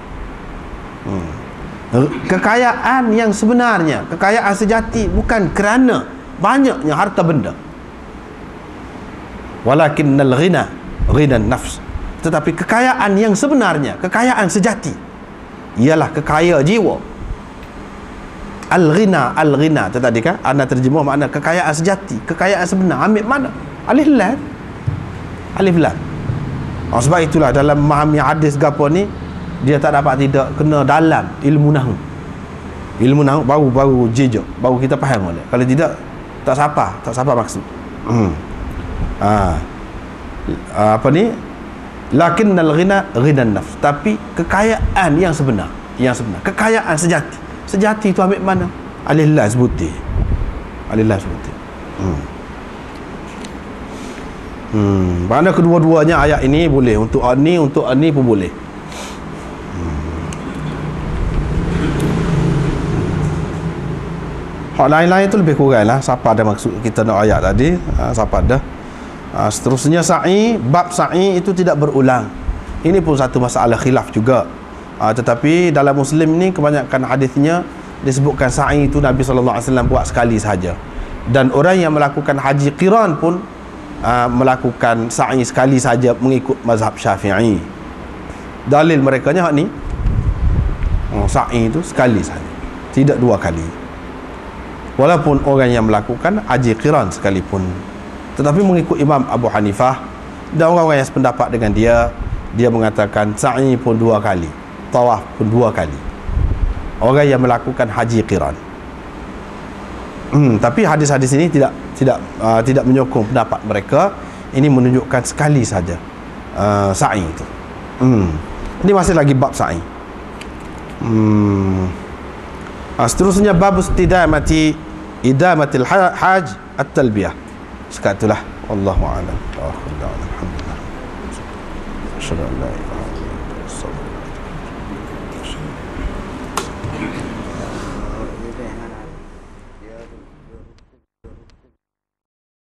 Kekayaan yang sebenarnya, kekayaan sejati bukan kerana banyaknya harta benda, walakinnal ghina ghinan nafs, tetapi kekayaan yang sebenarnya, kekayaan sejati ialah kekaya jiwa. Al-ghina, al-ghina tu tadi kan ana terjemah makna kekayaan sejati, kekayaan sebenar. Ambil mana? Alif lam, alif lam. Sebab itulah dalam memahami hadis gapo ni, dia tak dapat tidak kena dalam ilmu nahwu. Ilmu nahwu baru jejak, baru kita faham boleh. Kalau tidak tak siapa maksud. Apa ni? Lakinnal ghina ghinan nafs, tapi kekayaan yang sebenar, kekayaan sejati. Sejati itu ambil mana? Alif lam sebuti. Alif lam sebuti. Mana kedua-duanya ayat ini boleh, untuk ni pun boleh. Hak lain-lain tu lebih kurang lah. Siapa ada maksud kita nak ayat tadi, siapa ada. Seterusnya sa'i, bab sa'i itu tidak berulang. Ini pun satu masalah khilaf juga. Tetapi dalam Muslim ni kebanyakan hadisnya disebutkan sa'i itu Nabi SAW buat sekali sahaja. Dan orang yang melakukan haji qiran pun melakukan sa'i sekali saja mengikut mazhab Syafi'i. Dalil mereka nya ni sa'i itu sekali saja, tidak dua kali. Walaupun orang yang melakukan haji qiran sekalipun. Tetapi mengikut Imam Abu Hanifah dan orang-orang yang sependapat dengan dia mengatakan sa'i pun dua kali, tawaf pun dua kali. Orang yang melakukan haji qiran. Tapi hadis-hadis ini tidak menyokong pendapat mereka. Ini menunjukkan sekali saja sa'i itu. Ini masih lagi bab sa'i. Seterusnya bab idamatil haj at-talbiyah. Sekatulah wallahu a'lam. Alhamdulillah.